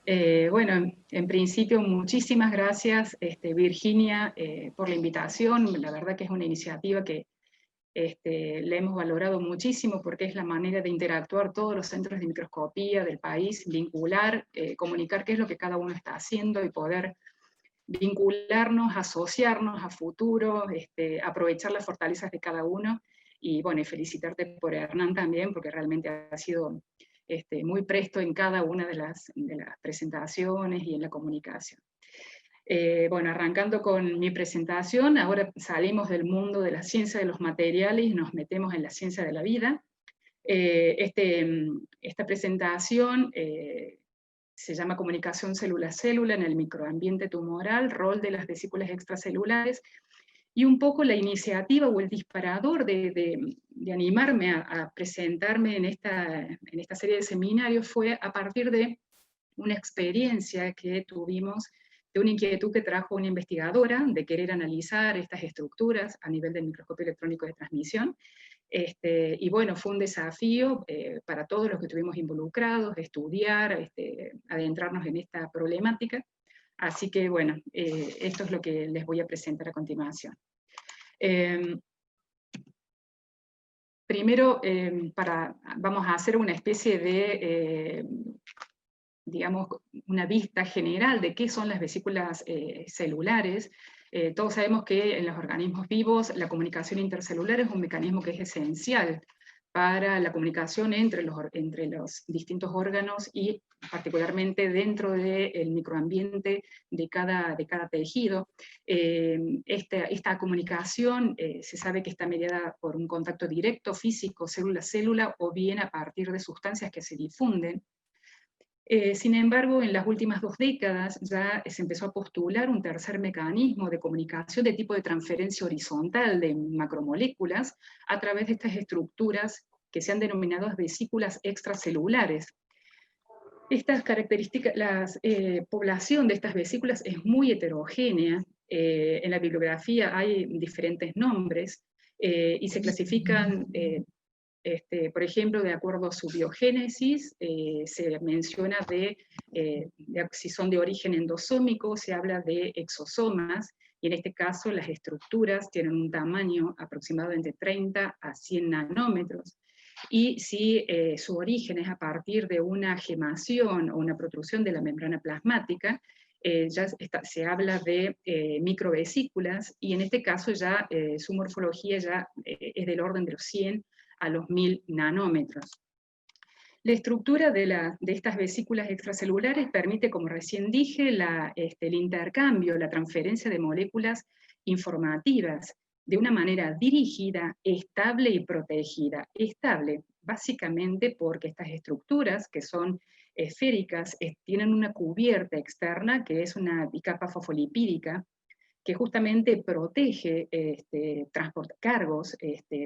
Bueno, en principio, muchísimas gracias, Virginia, por la invitación. La verdad que es una iniciativa que la hemos valorado muchísimo porque es la manera de interactuar todos los centros de microscopía del país, vincular, comunicar qué es lo que cada uno está haciendo y poder vincularnos, asociarnos a futuro, aprovechar las fortalezas de cada uno. Y bueno, y felicitarte por Hernán también, porque realmente ha sido muy presto en cada una de las presentaciones y en la comunicación. Bueno, arrancando con mi presentación, ahora salimos del mundo de la ciencia de los materiales y nos metemos en la ciencia de la vida. Esta presentación se llama Comunicación célula-célula en el microambiente tumoral, rol de las vesículas extracelulares, y un poco la iniciativa o el disparador de animarme a presentarme en esta serie de seminarios fue a partir de una experiencia que tuvimos, de una inquietud que trajo una investigadora de querer analizar estas estructuras a nivel del microscopio electrónico de transmisión. Y bueno, fue un desafío para todos los que estuvimos involucrados, de estudiar, adentrarnos en esta problemática. Así que bueno, esto es lo que les voy a presentar a continuación. Primero, vamos a hacer una especie de, digamos, una vista general de qué son las vesículas celulares. Todos sabemos que en los organismos vivos la comunicación intercelular es un mecanismo que es esencial para la comunicación entre los distintos órganos y particularmente dentro del microambiente de cada tejido. Esta comunicación se sabe que está mediada por un contacto directo, físico, célula-célula, o bien a partir de sustancias que se difunden. Sin embargo, en las últimas 2 décadas ya se empezó a postular un tercer mecanismo de comunicación de tipo de transferencia horizontal de macromoléculas a través de estas estructuras que se han denominado vesículas extracelulares. Estas características, la población de estas vesículas es muy heterogénea. En la bibliografía hay diferentes nombres y se clasifican por ejemplo, de acuerdo a su biogénesis, se menciona si son de origen endosómico, se habla de exosomas, y en este caso las estructuras tienen un tamaño aproximado de entre 30 a 100 nanómetros, y si su origen es a partir de una gemación o una protrusión de la membrana plasmática, se habla de microvesículas, y en este caso ya su morfología ya es del orden de los 100 a los 1000 nanómetros. La estructura de estas vesículas extracelulares permite, como recién dije, el intercambio, la transferencia de moléculas informativas de una manera dirigida, estable y protegida. Estable, básicamente porque estas estructuras, que son esféricas, tienen una cubierta externa, que es una bicapa fosfolipídica, que justamente protege cargos,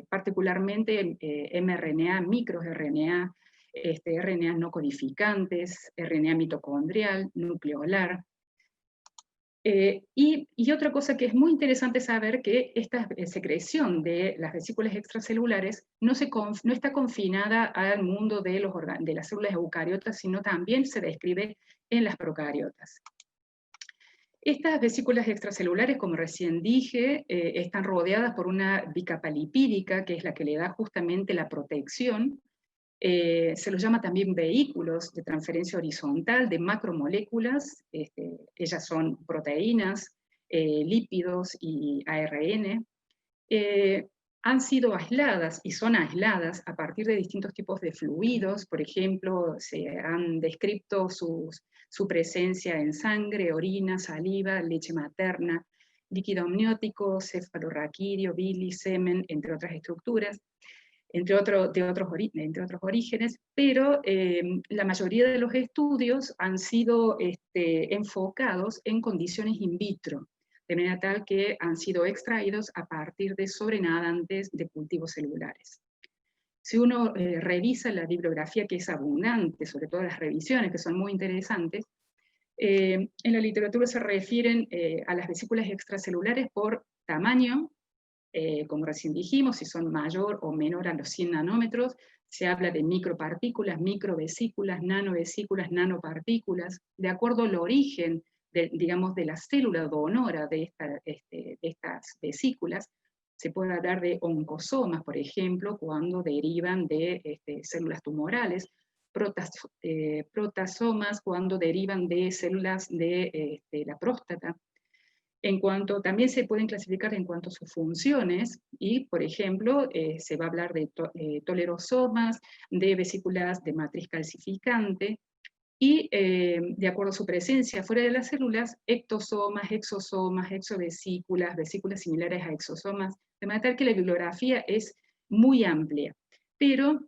particularmente mRNA, microRNA, RNA no codificantes, RNA mitocondrial, nucleolar. Y otra cosa que es muy interesante saber, que esta secreción de las vesículas extracelulares no está confinada al mundo de las células eucariotas, sino también se describe en las procariotas. Estas vesículas extracelulares, como recién dije, están rodeadas por una bicapa lipídica, que es la que le da justamente la protección. Se los llama también vehículos de transferencia horizontal de macromoléculas. Ellas son proteínas, lípidos y ARN. Han sido aisladas y son aisladas a partir de distintos tipos de fluidos. Por ejemplo, se han descrito su presencia en sangre, orina, saliva, leche materna, líquido amniótico, cefalorraquídeo, bilis, semen, entre otras estructuras, entre otros orígenes, pero la mayoría de los estudios han sido enfocados en condiciones in vitro, de manera tal que han sido extraídos a partir de sobrenadantes de cultivos celulares. Si uno revisa la bibliografía, que es abundante, sobre todo las revisiones, que son muy interesantes, en la literatura se refieren a las vesículas extracelulares por tamaño, como recién dijimos, si son mayor o menor a los 100 nanómetros, se habla de micropartículas, microvesículas, nanovesículas, nanopartículas, de acuerdo al origen, digamos, de la célula donora de estas vesículas. Se puede hablar de oncosomas, por ejemplo, cuando derivan de células tumorales, protasomas cuando derivan de células de la próstata. También se pueden clasificar en cuanto a sus funciones, y por ejemplo, se va a hablar de tolerosomas, de vesículas de matriz calcificante, y de acuerdo a su presencia fuera de las células, ectosomas, exosomas, exovesículas, vesículas similares a exosomas, de manera tal que la bibliografía es muy amplia. Pero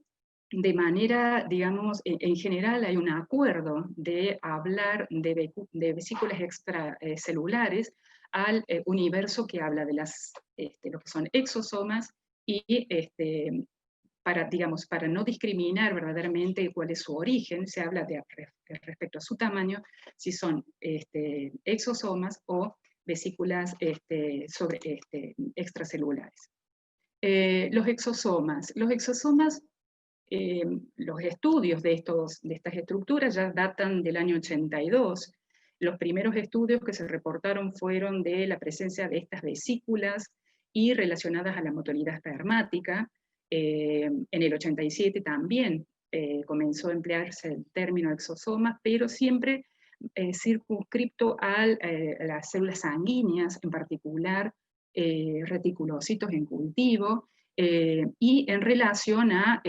de manera, digamos, en general hay un acuerdo de hablar de vesículas extracelulares al universo que habla de lo que son exosomas, y digamos, para no discriminar verdaderamente cuál es su origen, se habla respecto a su tamaño, si son exosomas o vesículas extracelulares. Los exosomas. Los estudios de estas estructuras ya datan del año 82. Los primeros estudios que se reportaron fueron de la presencia de estas vesículas y relacionadas a la motilidad espermática. En el 87 también comenzó a emplearse el término exosoma, pero siempre circunscripto a las células sanguíneas, en particular reticulocitos en cultivo, y en relación a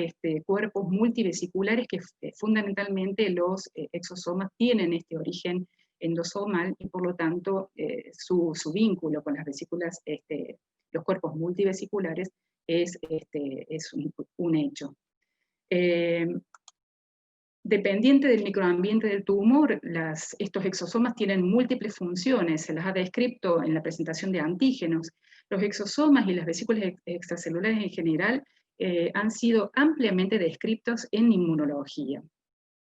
cuerpos multivesiculares que fundamentalmente los exosomas tienen este origen endosomal, y por lo tanto su vínculo con las vesículas, los cuerpos multivesiculares, es un hecho. Dependiente del microambiente del tumor, estos exosomas tienen múltiples funciones, se las ha descrito en la presentación de antígenos. Los exosomas y las vesículas extracelulares en general han sido ampliamente descritos en inmunología,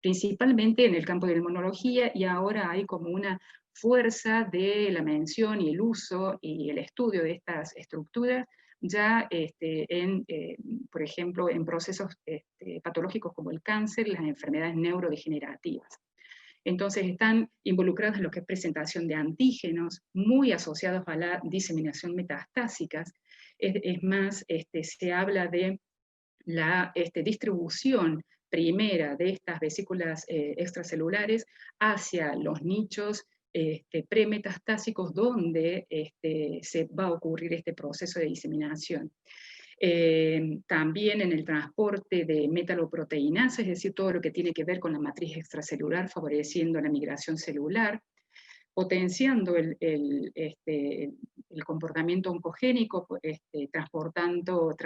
principalmente en el campo de la inmunología, y ahora hay como una fuerza de la mención y el uso y el estudio de estas estructuras ya por ejemplo, en procesos patológicos como el cáncer y las enfermedades neurodegenerativas. Entonces están involucradas en lo que es presentación de antígenos, muy asociados a la diseminación metastásica. Es más, se habla de la distribución primera de estas vesículas extracelulares hacia los nichos premetastásicos, donde se va a ocurrir este proceso de diseminación. También en el transporte de metaloproteinasas, es decir, todo lo que tiene que ver con la matriz extracelular, favoreciendo la migración celular, potenciando el comportamiento oncogénico, transportando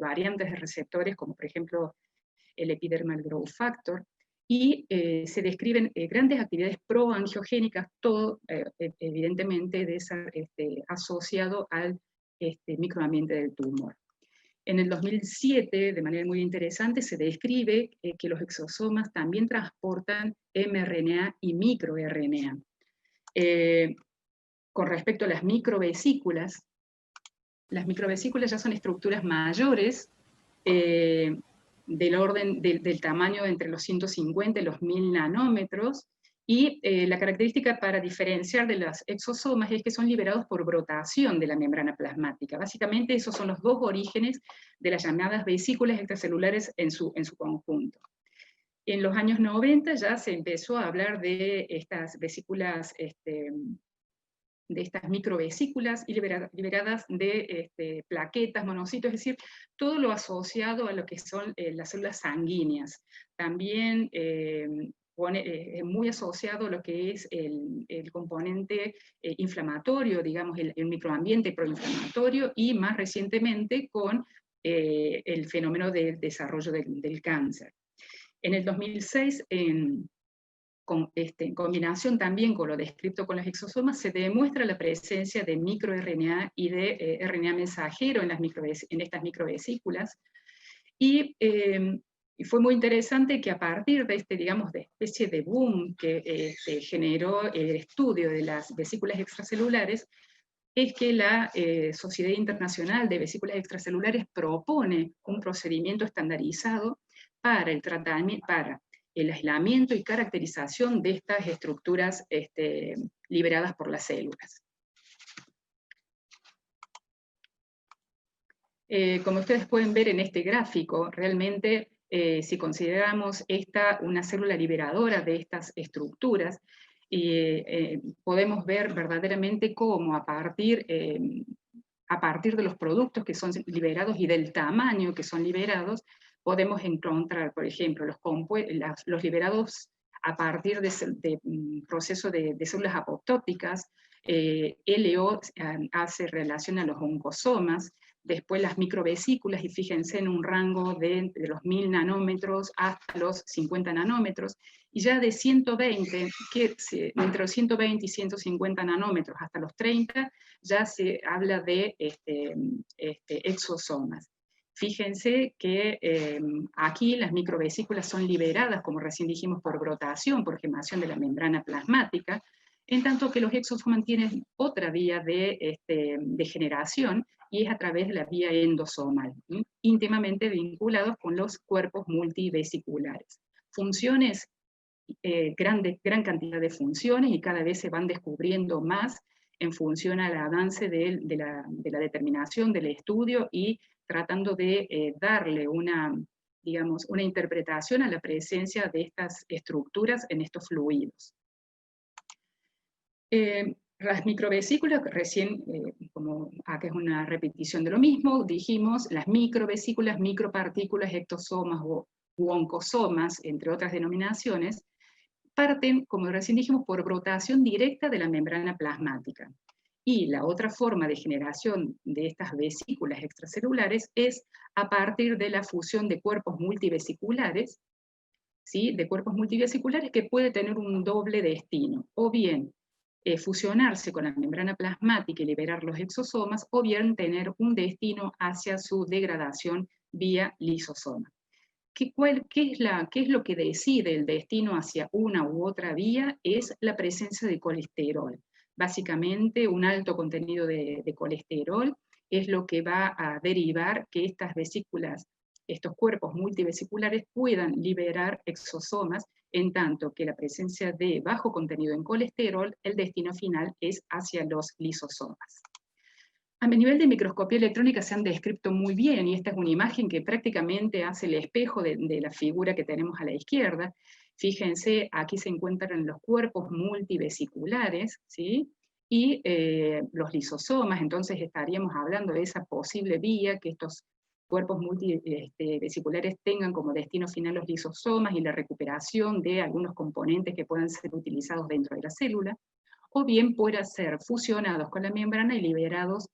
variantes de receptores, como por ejemplo el epidermal growth factor, y se describen grandes actividades proangiogénicas, todo evidentemente asociado al microambiente del tumor. En el 2007, de manera muy interesante, se describe que los exosomas también transportan mRNA y microRNA. Con respecto a las microvesículas ya son estructuras mayores, del tamaño entre los 150 y los 1000 nanómetros, y la característica para diferenciar de los exosomas es que son liberados por brotación de la membrana plasmática. Básicamente esos son los dos orígenes de las llamadas vesículas extracelulares en su conjunto. En los años 90 ya se empezó a hablar de estas vesículas, de estas microvesículas y liberadas de plaquetas, monocitos, es decir, todo lo asociado a lo que son las células sanguíneas. También muy asociado a lo que es el componente inflamatorio, digamos, el microambiente proinflamatorio, y más recientemente con el fenómeno del desarrollo del cáncer. En el 2006, en combinación también con lo descrito con los exosomas, se demuestra la presencia de microRNA y de RNA mensajero en estas microvesículas, y fue muy interesante que a partir de digamos, de especie de boom que generó el estudio de las vesículas extracelulares, es que la Sociedad Internacional de Vesículas Extracelulares propone un procedimiento estandarizado para el tratamiento, para el aislamiento y caracterización de estas estructuras liberadas por las células. Como ustedes pueden ver en este gráfico, realmente si consideramos esta una célula liberadora de estas estructuras, podemos ver verdaderamente cómo a partir de los productos que son liberados y del tamaño que son liberados, podemos encontrar, por ejemplo, los liberados a partir de proceso de células apoptóticas, LO hace relación a los oncosomas, después las microvesículas, y fíjense en un rango de los 1000 nanómetros hasta los 50 nanómetros, y ya de 120, entre los 120 y 150 nanómetros hasta los 30, ya se habla de exosomas. Fíjense que aquí las microvesículas son liberadas, como recién dijimos, por brotación, por gemación de la membrana plasmática, en tanto que los exosomas tienen otra vía de generación, y es a través de la vía endosomal, íntimamente vinculados con los cuerpos multivesiculares. Funciones, gran cantidad de funciones, y cada vez se van descubriendo más en función al avance de la determinación del estudio, y tratando de darle digamos, una interpretación a la presencia de estas estructuras en estos fluidos. Las microvesículas, recién, como acá es una repetición de lo mismo, dijimos las microvesículas, micropartículas, ectosomas u oncosomas, entre otras denominaciones, parten, como recién dijimos, por brotación directa de la membrana plasmática. Y la otra forma de generación de estas vesículas extracelulares es a partir de la fusión de cuerpos multivesiculares, ¿sí? De cuerpos multivesiculares que puede tener un doble destino, o bien fusionarse con la membrana plasmática y liberar los exosomas, o bien tener un destino hacia su degradación vía lisosoma. ¿Qué es lo que decide el destino hacia una u otra vía? Es la presencia de colesterol. Básicamente, un alto contenido de colesterol es lo que va a derivar que estas vesículas, estos cuerpos multivesiculares, puedan liberar exosomas, en tanto que la presencia de bajo contenido en colesterol, el destino final es hacia los lisosomas. A nivel de microscopía electrónica se han descrito muy bien, y esta es una imagen que prácticamente hace el espejo de la figura que tenemos a la izquierda. Fíjense, aquí se encuentran los cuerpos multivesiculares, ¿sí? Y los lisosomas. Entonces estaríamos hablando de esa posible vía, que estos cuerpos multivesiculares tengan como destino final los lisosomas y la recuperación de algunos componentes que puedan ser utilizados dentro de la célula, o bien puedan ser fusionados con la membrana y liberados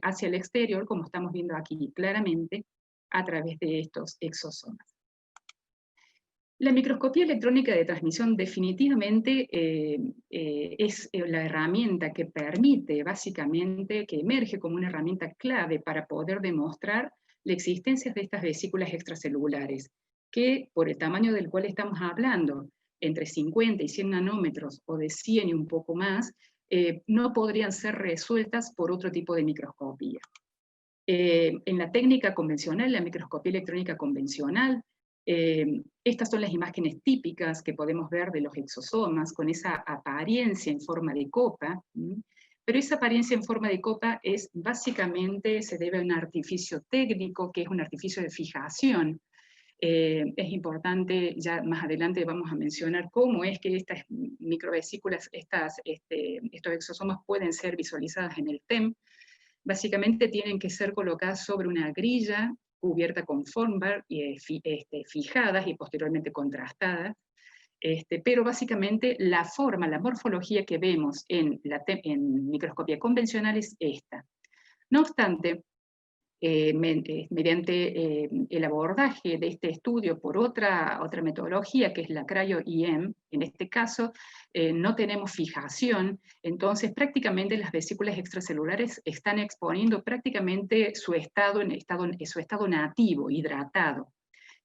hacia el exterior, como estamos viendo aquí claramente, a través de estos exosomas. La microscopía electrónica de transmisión definitivamente es la herramienta que permite, básicamente, que emerge como una herramienta clave para poder demostrar la existencia de estas vesículas extracelulares, que por el tamaño del cual estamos hablando, entre 50 y 100 nanómetros, o de 100 y un poco más, no podrían ser resueltas por otro tipo de microscopía. En la técnica convencional, la microscopía electrónica convencional, estas son las imágenes típicas que podemos ver de los exosomas, con esa apariencia en forma de copa, pero esa apariencia en forma de copa es básicamente, se debe a un artificio técnico, que es un artificio de fijación. Es importante, ya más adelante vamos a mencionar cómo es que estas microvesículas, estos exosomas pueden ser visualizadas en el TEM. Básicamente tienen que ser colocadas sobre una grilla cubierta con formbar, fijadas y posteriormente contrastadas. Pero básicamente la forma, la morfología que vemos en microscopía convencional es esta. No obstante, mediante el abordaje de este estudio por otra metodología, que es la cryo-EM, en este caso no tenemos fijación, entonces prácticamente las vesículas extracelulares están exponiendo prácticamente su estado nativo, hidratado.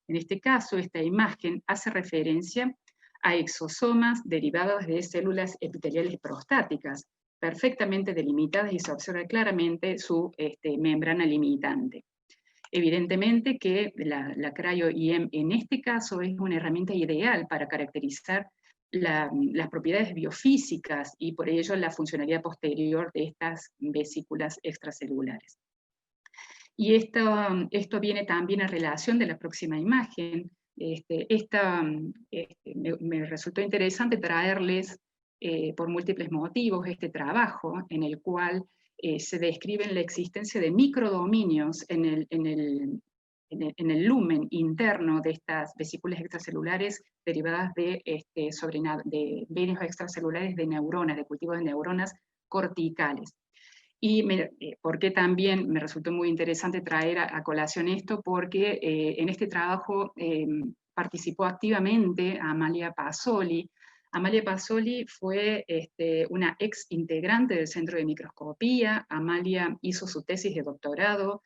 En este caso, esta imagen hace referencia a exosomas derivados de células epiteliales prostáticas. perfectamente delimitadas y se observa claramente su membrana limitante. Evidentemente que la cryo-EM en este caso es una herramienta ideal para caracterizar las propiedades biofísicas y por ello la funcionalidad posterior de estas vesículas extracelulares. Y esto viene también a relación de la próxima imagen. Me resultó interesante traerles por múltiples motivos este trabajo en el cual se describe la existencia de microdominios en el lumen interno de estas vesículas extracelulares derivadas de venios extracelulares de neuronas, de cultivo de neuronas corticales. Y ¿por qué también me resultó muy interesante traer a colación esto? Porque en este trabajo participó activamente Amalia Pasoli. Amalia Pasoli fue una ex integrante del Centro de Microscopía. Amalia hizo su tesis de doctorado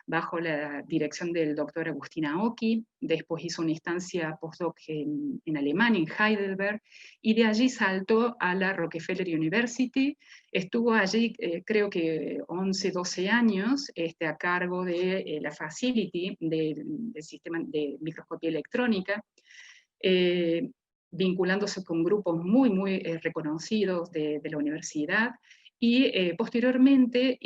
bajo la dirección del doctor Agustín Aoki, después hizo una instancia postdoc en Alemania, en Heidelberg, y de allí saltó a la Rockefeller University. Estuvo allí creo que 11, 12 años a cargo de la facility del sistema de microscopía electrónica, vinculándose con grupos muy, muy reconocidos de la universidad, y posteriormente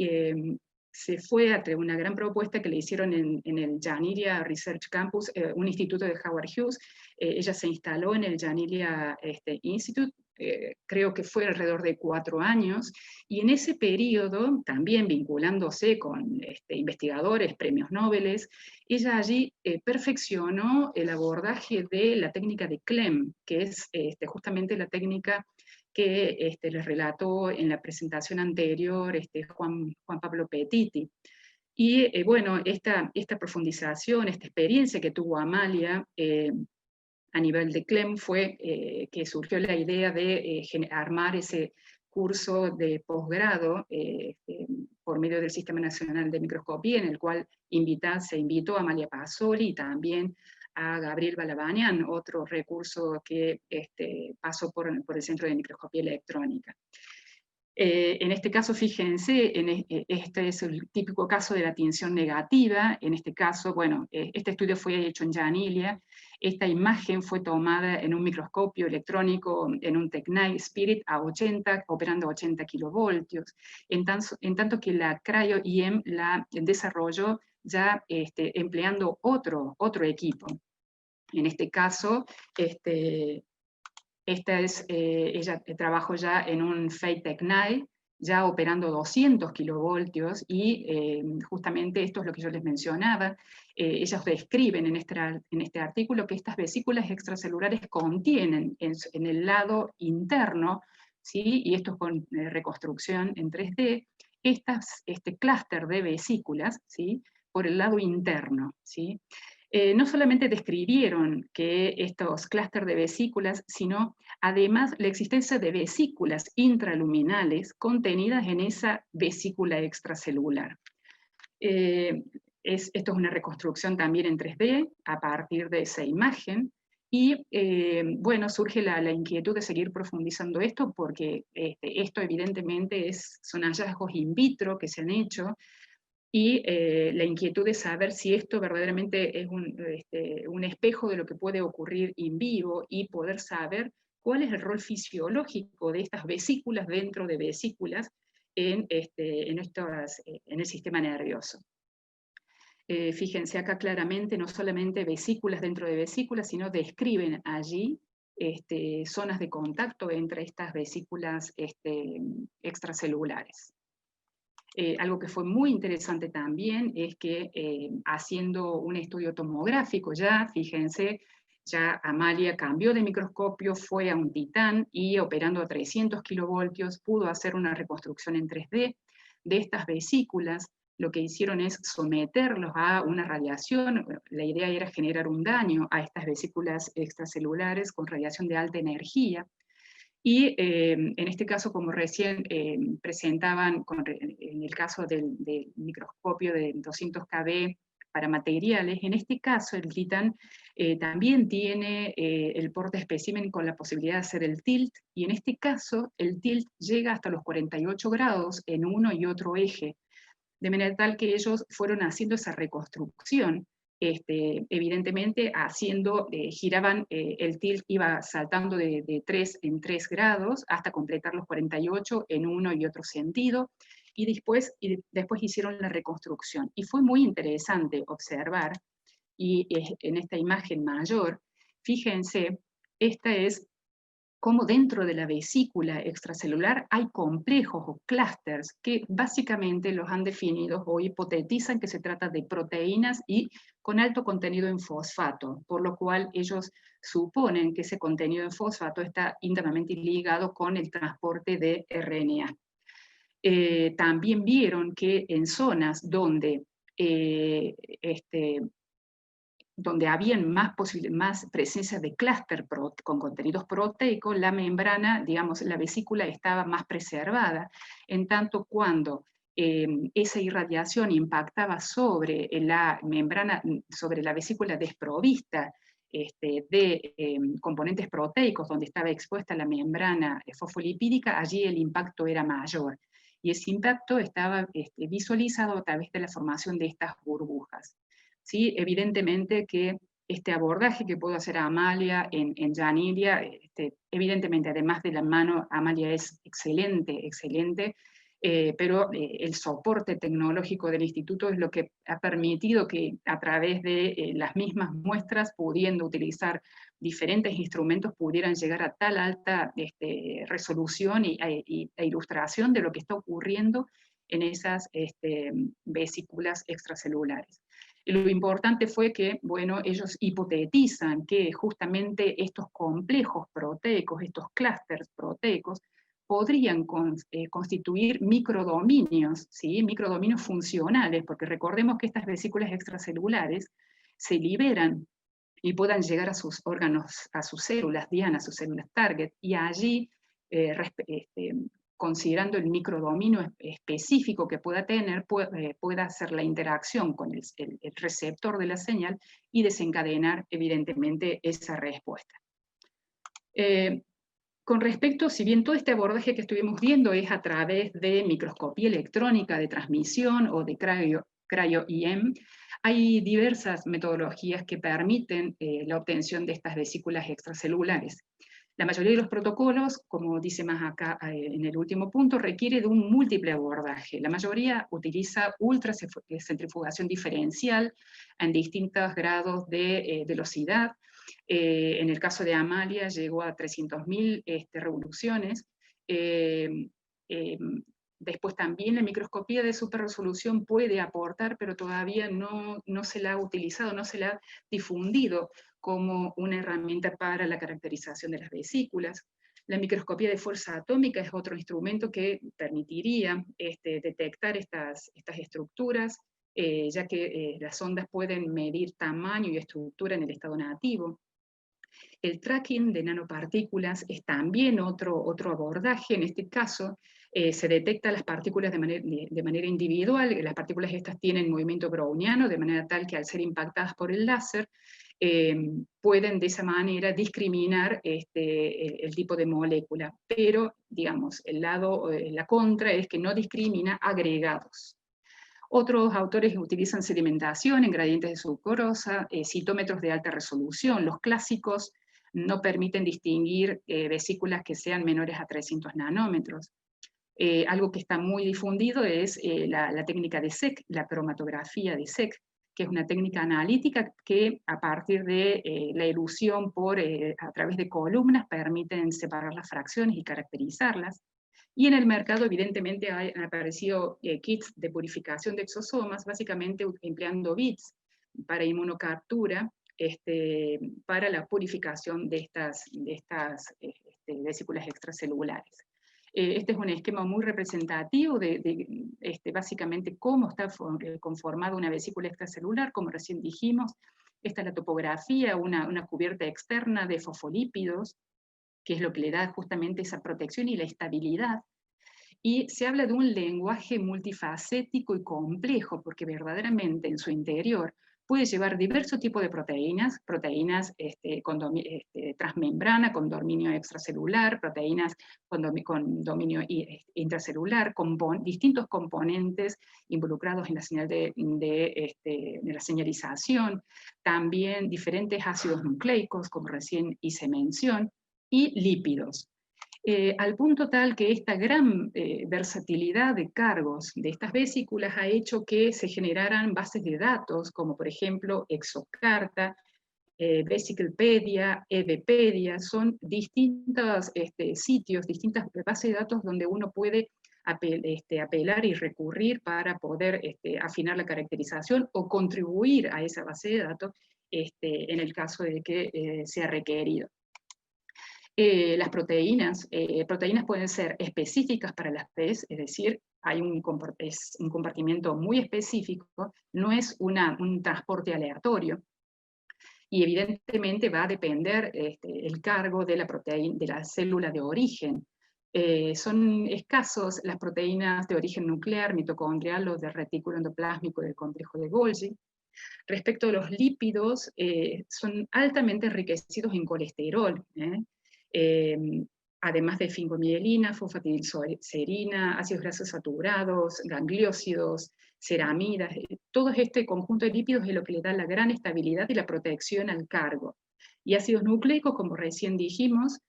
se fue a una gran propuesta que le hicieron en el Janelia Research Campus, un instituto de Howard Hughes. Ella se instaló en el Janelia Institute, creo que fue alrededor de 4 años, y en ese periodo, también vinculándose con investigadores, premios Nobel, ella allí perfeccionó el abordaje de la técnica de Clem, que es justamente la técnica que les relató en la presentación anterior Juan Pablo Petiti. Y bueno, esta profundización, esta experiencia que tuvo Amalia a nivel de Clem fue que surgió la idea de armar ese curso de posgrado por medio del Sistema Nacional de Microscopía, en el cual se invitó a Amalia Pasoli y también a Gabriel Balabanian, otro recurso que pasó por el Centro de Microscopía Electrónica. En este caso, fíjense, este es el típico caso de la tinción negativa. En este caso, bueno, este estudio fue hecho en Janelia. Esta imagen fue tomada en un microscopio electrónico, en un TechNight Spirit operando a 80 kilovoltios, en tanto que la cryo-EM la desarrolló ya empleando otro equipo. En este caso, ella trabajó ya en un Fate TechNight, ya operando 200 kilovoltios, y justamente esto es lo que yo les mencionaba. Ellas describen en este artículo que estas vesículas extracelulares contienen en el lado interno, ¿sí? Y esto es con reconstrucción en 3D, este clúster de vesículas, ¿sí? Por el lado interno, ¿sí? No solamente describieron que estos clústeres de vesículas, sino además la existencia de vesículas intraluminales contenidas en esa vesícula extracelular. Esto es una reconstrucción también en 3D a partir de esa imagen, y bueno, surge la inquietud de seguir profundizando esto, porque esto evidentemente son hallazgos in vitro que se han hecho, y la inquietud de saber si esto verdaderamente es un espejo de lo que puede ocurrir in vivo, y poder saber cuál es el rol fisiológico de estas vesículas dentro de vesículas en el sistema nervioso. Fíjense acá claramente, no solamente vesículas dentro de vesículas, sino describen allí zonas de contacto entre estas vesículas extracelulares. Algo que fue muy interesante también es que haciendo un estudio tomográfico ya, fíjense, ya Amalia cambió de microscopio, fue a un Titán, y operando a 300 kilovoltios pudo hacer una reconstrucción en 3D de estas vesículas. Lo que hicieron es someterlos a una radiación. La idea era generar un daño a estas vesículas extracelulares con radiación de alta energía. Y en este caso, como recién presentaban en el caso del microscopio de 200 kb para materiales. En este caso, el Titan también tiene el porte espécimen con la posibilidad de hacer el tilt, y en este caso el tilt llega hasta los 48 grados en uno y otro eje, de manera tal que ellos fueron haciendo esa reconstrucción. Evidentemente giraban, el tilt iba saltando de 3 en 3 grados hasta completar los 48 en uno y otro sentido, y después hicieron la reconstrucción. Y fue muy interesante observar, y en esta imagen mayor, fíjense, esta es cómo dentro de la vesícula extracelular hay complejos o clústeres que básicamente los han definido o hipotetizan que se trata de proteínas y con alto contenido en fosfato, por lo cual ellos suponen que ese contenido en fosfato está íntimamente ligado con el transporte de RNA. También vieron que en zonas donde donde habían más presencia de clúster con contenidos proteicos, la membrana, digamos, la vesícula estaba más preservada, en tanto cuando esa irradiación impactaba sobre la membrana, sobre la vesícula desprovista de componentes proteicos, donde estaba expuesta la membrana fosfolipídica, allí el impacto era mayor. Y ese impacto estaba visualizado a través de la formación de estas burbujas. ¿Sí? Evidentemente que este abordaje que pudo hacer Amalia en Yaniria, evidentemente, además de la mano, Amalia es excelente, excelente, pero el soporte tecnológico del instituto es lo que ha permitido que a través de las mismas muestras, pudiendo utilizar diferentes instrumentos, pudieran llegar a tal alta resolución e ilustración de lo que está ocurriendo en esas vesículas extracelulares. Lo importante fue que, bueno, ellos hipotetizan que justamente estos complejos proteicos, estos clústeres proteicos, podrían constituir microdominios, ¿sí? Microdominios funcionales, porque recordemos que estas vesículas extracelulares se liberan y puedan llegar a sus órganos, a sus células diana, a sus células target, y allí considerando el microdominio específico que pueda tener, pueda hacer la interacción con el receptor de la señal y desencadenar, evidentemente, esa respuesta. Con respecto, si bien todo este abordaje que estuvimos viendo es a través de microscopía electrónica de transmisión o de cryo-EM, hay diversas metodologías que permiten la obtención de estas vesículas extracelulares. La mayoría de los protocolos, como dice más acá en el último punto, requiere de un múltiple abordaje. La mayoría utiliza ultracentrifugación diferencial en distintos grados de velocidad. En el caso de Amalia llegó a 300.000 revoluciones. Después también la microscopía de superresolución puede aportar, pero todavía no se la ha utilizado, no se la ha difundido como una herramienta para la caracterización de las vesículas. La microscopía de fuerza atómica es otro instrumento que permitiría detectar estas estructuras, ya que las ondas pueden medir tamaño y estructura en el estado nativo. El tracking de nanopartículas es también otro abordaje. En este caso, se detectan las partículas de manera individual. Las partículas estas tienen movimiento browniano, de manera tal que al ser impactadas por el láser, pueden de esa manera discriminar el tipo de molécula. Pero, digamos, la contra es que no discrimina agregados. Otros autores utilizan sedimentación en gradientes de sucrosa, citómetros de alta resolución. Los clásicos no permiten distinguir vesículas que sean menores a 300 nanómetros. Algo que está muy difundido es la técnica de SEC, la cromatografía de SEC, que es una técnica analítica que a partir de la ilusión a través de columnas permiten separar las fracciones y caracterizarlas. Y en el mercado, evidentemente, han aparecido kits de purificación de exosomas, básicamente empleando bits para inmunocaptura, para la purificación de estas vesículas extracelulares. Este es un esquema muy representativo de básicamente cómo está conformada una vesícula extracelular, como recién dijimos. Esta es la topografía, una cubierta externa de fosfolípidos, que es lo que le da justamente esa protección y la estabilidad. y se habla de un lenguaje multifacético y complejo, porque verdaderamente en su interior puede llevar diversos tipos de proteínas, transmembrana, con dominio extracelular, proteínas con dominio intracelular, distintos componentes involucrados en la señal de la señalización, también diferentes ácidos nucleicos, como recién hice mención, y lípidos. Al punto tal que esta gran versatilidad de cargos de estas vesículas ha hecho que se generaran bases de datos, como por ejemplo Exocarta, Vesiclepedia, Evepedia, son distintos sitios, distintas bases de datos donde uno puede apelar y recurrir para poder afinar la caracterización o contribuir a esa base de datos en el caso de que sea requerido. Las proteínas pueden ser específicas para las PES, es decir, hay un compartimiento muy específico, no es un transporte aleatorio, y evidentemente va a depender el cargo de la proteína, de la célula de origen. Son escasos las proteínas de origen nuclear, mitocondrial o de retículo endoplásmico del complejo de Golgi. Respecto a los lípidos, son altamente enriquecidos en colesterol, además de fingomielina, fosfatidilserina, ácidos grasos saturados, gangliósidos, ceramidas. Todo este conjunto de lípidos es lo que le da la gran estabilidad y la protección al cargo. Y ácidos nucleicos, como recién dijimos,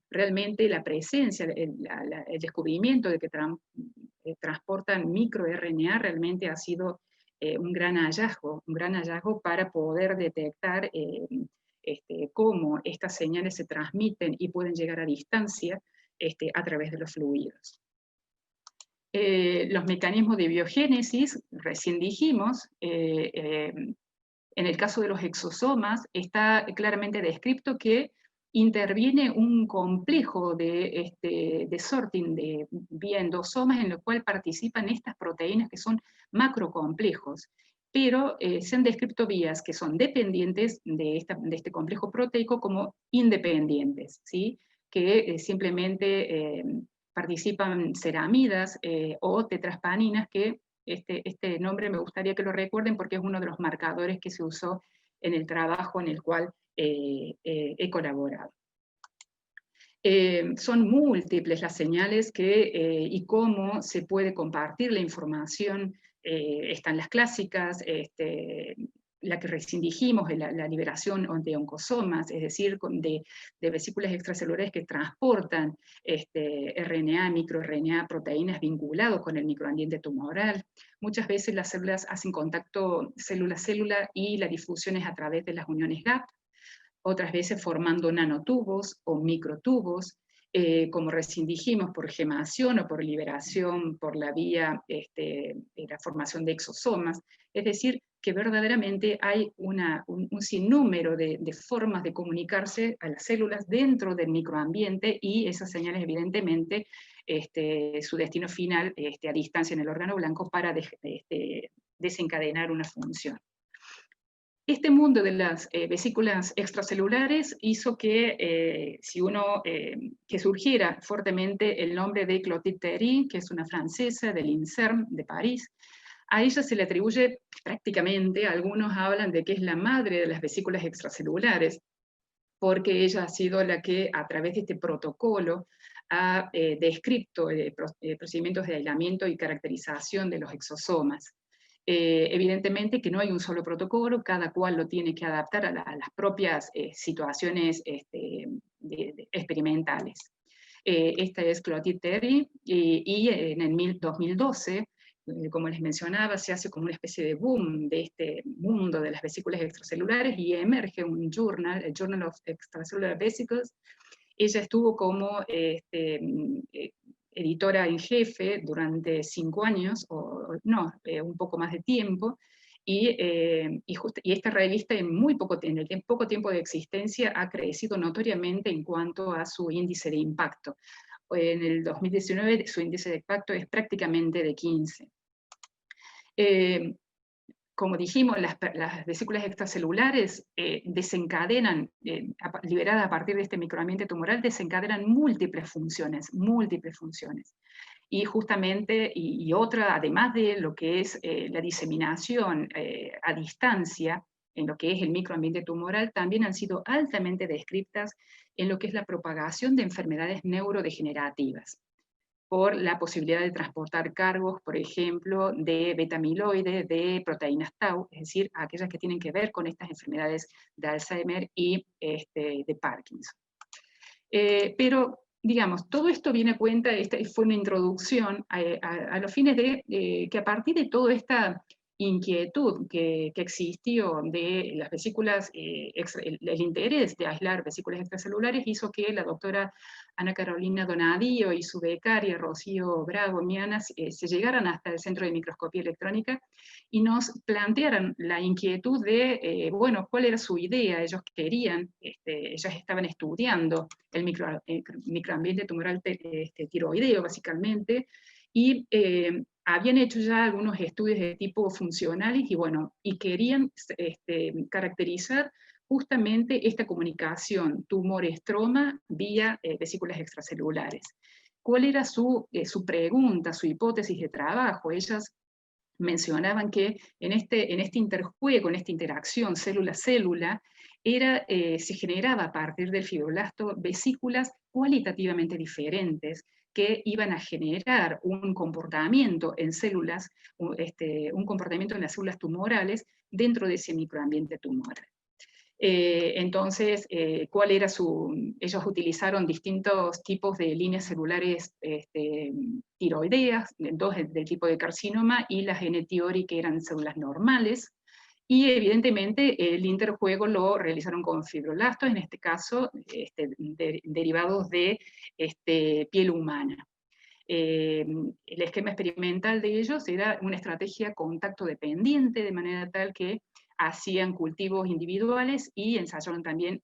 realmente la presencia, el descubrimiento de que transportan microRNA realmente ha sido un gran hallazgo para poder detectar cómo estas señales se transmiten y pueden llegar a distancia a través de los fluidos. Los mecanismos de biogénesis, recién dijimos, en el caso de los exosomas, está claramente descrito que interviene un complejo de sorting de vía endosomas en el cual participan estas proteínas que son macrocomplejos, pero se han descrito vías que son dependientes de este complejo proteico como independientes, ¿sí? Que simplemente participan ceramidas o tetraspaninas que este nombre me gustaría que lo recuerden porque es uno de los marcadores que se usó en el trabajo en el cual he colaborado. Son múltiples las señales y cómo se puede compartir la información. Están las clásicas, la que recién dijimos, la liberación de oncosomas, es decir, de vesículas extracelulares que transportan RNA, microRNA, proteínas vinculados con el microambiente tumoral. Muchas veces las células hacen contacto célula-célula y la difusión es a través de las uniones GAP, otras veces formando nanotubos o microtubos, como recién dijimos, por gemación o por liberación por la vía de la formación de exosomas. Es decir, que verdaderamente hay un sinnúmero de formas de comunicarse a las células dentro del microambiente y esas señales evidentemente su destino final a distancia en el órgano blanco para desencadenar una función. Este mundo de las vesículas extracelulares hizo que, que surgiera fuertemente el nombre de Clotilde Thierry, que es una francesa del INSERM de París. A ella se le atribuye prácticamente, algunos hablan de que es la madre de las vesículas extracelulares, porque ella ha sido la que a través de este protocolo ha descrito procedimientos de aislamiento y caracterización de los exosomas. Evidentemente que no hay un solo protocolo, cada cual lo tiene que adaptar a las propias situaciones experimentales. Esta es Clotilde Thierry, y en el 2012, como les mencionaba, se hace como una especie de boom de este mundo de las vesículas extracelulares y emerge un journal, el Journal of Extracellular Vesicles. Ella estuvo como editora en jefe durante 5 años, un poco más de tiempo, y esta revista en el poco tiempo de existencia ha crecido notoriamente en cuanto a su índice de impacto. En el 2019 su índice de impacto es prácticamente de 15. como dijimos, las vesículas extracelulares desencadenan, liberadas a partir de este microambiente tumoral, desencadenan múltiples funciones. Y justamente, y otra, además de lo que es la diseminación a distancia, en lo que es el microambiente tumoral, también han sido altamente descritas en lo que es la propagación de enfermedades neurodegenerativas, por la posibilidad de transportar cargos, por ejemplo, de beta-amiloide, de proteínas tau, es decir, aquellas que tienen que ver con estas enfermedades de Alzheimer y de Parkinson. Pero, digamos, todo esto viene a cuenta, esta fue una introducción a los fines de que a partir de toda esta inquietud que existió de las vesículas, el interés de aislar vesículas extracelulares hizo que la doctora Ana Carolina Donadío y su becaria Rocío Brago Mianas se llegaran hasta el Centro de Microscopía Electrónica y nos plantearan la inquietud de, bueno, cuál era su idea. Ellos querían, ellos estaban estudiando el microambiente tumoral tiroideo, básicamente, y habían hecho ya algunos estudios de tipo funcionales y, bueno, y querían caracterizar justamente esta comunicación tumor-estroma vía vesículas extracelulares. ¿Cuál era su pregunta, su hipótesis de trabajo? Ellas mencionaban que en este interjuego, en esta interacción célula-célula, se generaba a partir del fibroblasto vesículas cualitativamente diferentes que iban a generar un comportamiento en células, un comportamiento en las células tumorales dentro de ese microambiente tumoral. Entonces, ellos utilizaron distintos tipos de líneas celulares tiroideas, dos del tipo de carcinoma, y las N-Tiori, que eran células normales, y evidentemente el interjuego lo realizaron con fibroblastos, en este caso derivados de piel humana. El esquema experimental de ellos era una estrategia contacto dependiente, de manera tal que hacían cultivos individuales y ensayaron también,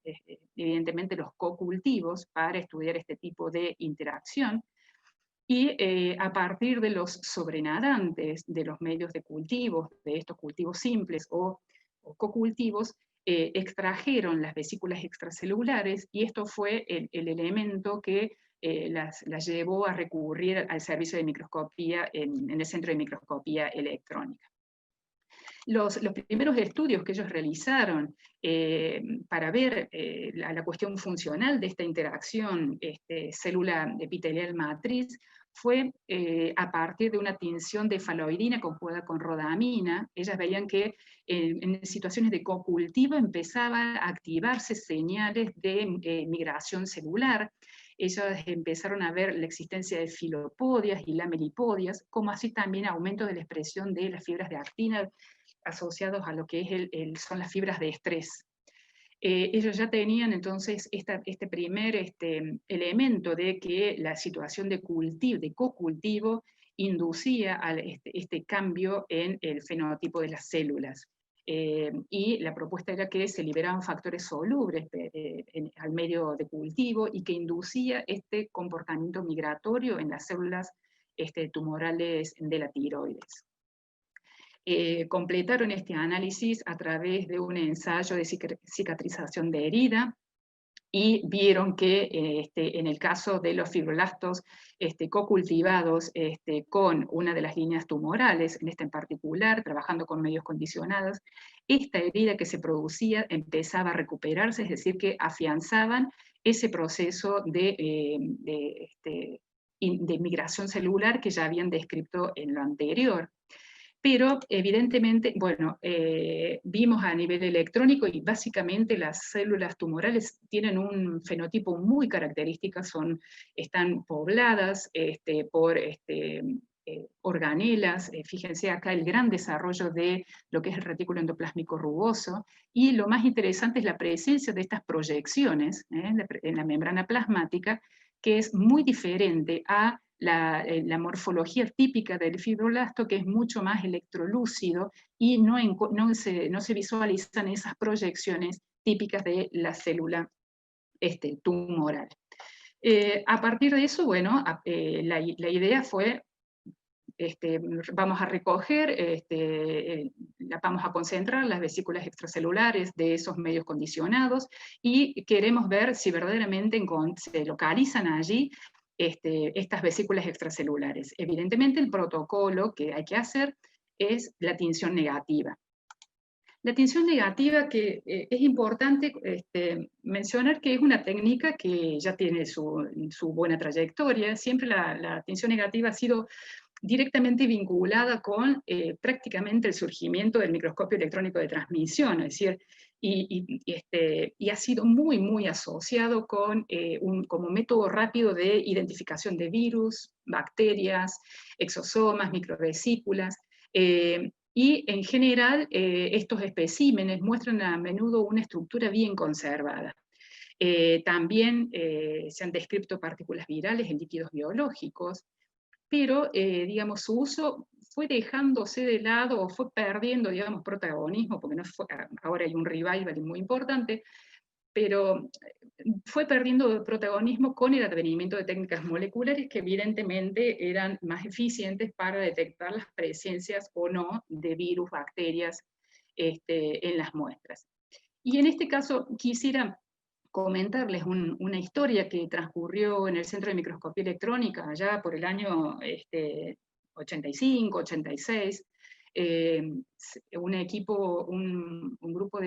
evidentemente, los cocultivos para estudiar este tipo de interacción. Y a partir de los sobrenadantes de los medios de cultivos, de estos cultivos simples o cocultivos, extrajeron las vesículas extracelulares, y esto fue el elemento que las llevó a recurrir al servicio de microscopía en el Centro de Microscopía Electrónica. Los primeros estudios que ellos realizaron para ver la cuestión funcional de esta interacción célula epitelial matriz fue a partir de una tinción de faloidina conjugada con rodamina. Ellas veían que en situaciones de cocultivo empezaban a activarse señales de migración celular. Ellos empezaron a ver la existencia de filopodias y lamelipodias, como así también aumento de la expresión de las fibras de actina asociados a lo que son las fibras de estrés. Ellos ya tenían entonces este primer elemento de que la situación de cocultivo inducía este cambio en el fenotipo de las células. Y la propuesta era que se liberaban factores solubles al medio de cultivo y que inducía este comportamiento migratorio en las células tumorales de la tiroides. Completaron este análisis a través de un ensayo de cicatrización de herida y vieron que en el caso de los fibroblastos cocultivados con una de las líneas tumorales, en esta en particular, trabajando con medios condicionados, esta herida que se producía empezaba a recuperarse, es decir, que afianzaban ese proceso de migración celular que ya habían descrito en lo anterior. Pero evidentemente, bueno, vimos a nivel electrónico y básicamente las células tumorales tienen un fenotipo muy característico, están pobladas por organelas. Fíjense acá el gran desarrollo de lo que es el retículo endoplásmico rugoso, y lo más interesante es la presencia de estas proyecciones en la membrana plasmática, que es muy diferente a la morfología típica del fibroblasto, que es mucho más electrolúcido y no se visualizan esas proyecciones típicas de la célula tumoral. A partir de eso, bueno, la idea fue vamos a recoger, vamos a concentrar las vesículas extracelulares de esos medios condicionados y queremos ver si verdaderamente se localizan allí estas vesículas extracelulares. Evidentemente el protocolo que hay que hacer es la tinción negativa. La tinción negativa, que es importante mencionar que es una técnica que ya tiene su buena trayectoria. Siempre la tinción negativa ha sido directamente vinculada con prácticamente el surgimiento del microscopio electrónico de transmisión, es decir, y ha sido muy, muy asociado con como método rápido de identificación de virus, bacterias, exosomas, microvesículas, y en general estos especímenes muestran a menudo una estructura bien conservada. También se han descrito partículas virales en líquidos biológicos, pero digamos, su uso fue dejándose de lado o fue perdiendo, digamos, protagonismo, porque no fue, ahora hay un revival muy importante, pero fue perdiendo protagonismo con el advenimiento de técnicas moleculares que evidentemente eran más eficientes para detectar las presencias o no de virus, bacterias en las muestras. Y en este caso quisiera comentarles una historia que transcurrió en el Centro de Microscopía Electrónica allá por el año 85, 86. Un grupo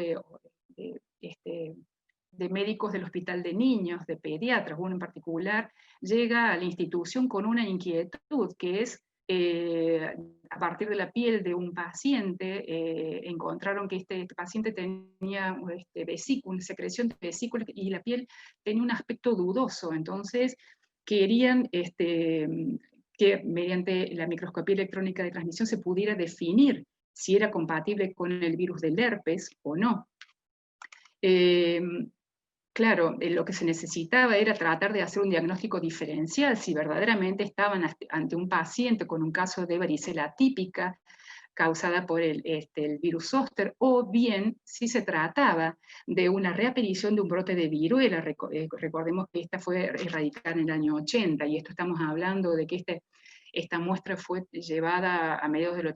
de médicos del Hospital de Niños, de pediatras, uno en particular, llega a la institución con una inquietud que es a partir de la piel de un paciente, encontraron que este paciente tenía secreción de vesículas y la piel tenía un aspecto dudoso, entonces querían que mediante la microscopía electrónica de transmisión se pudiera definir si era compatible con el virus del herpes o no. Claro, lo que se necesitaba era tratar de hacer un diagnóstico diferencial, si verdaderamente estaban ante un paciente con un caso de varicela típica causada por el virus zóster, o bien si se trataba de una reaparición de un brote de viruela. Recordemos que esta fue erradicada en el año 80, y esto estamos hablando de que esta muestra fue llevada a mediados de los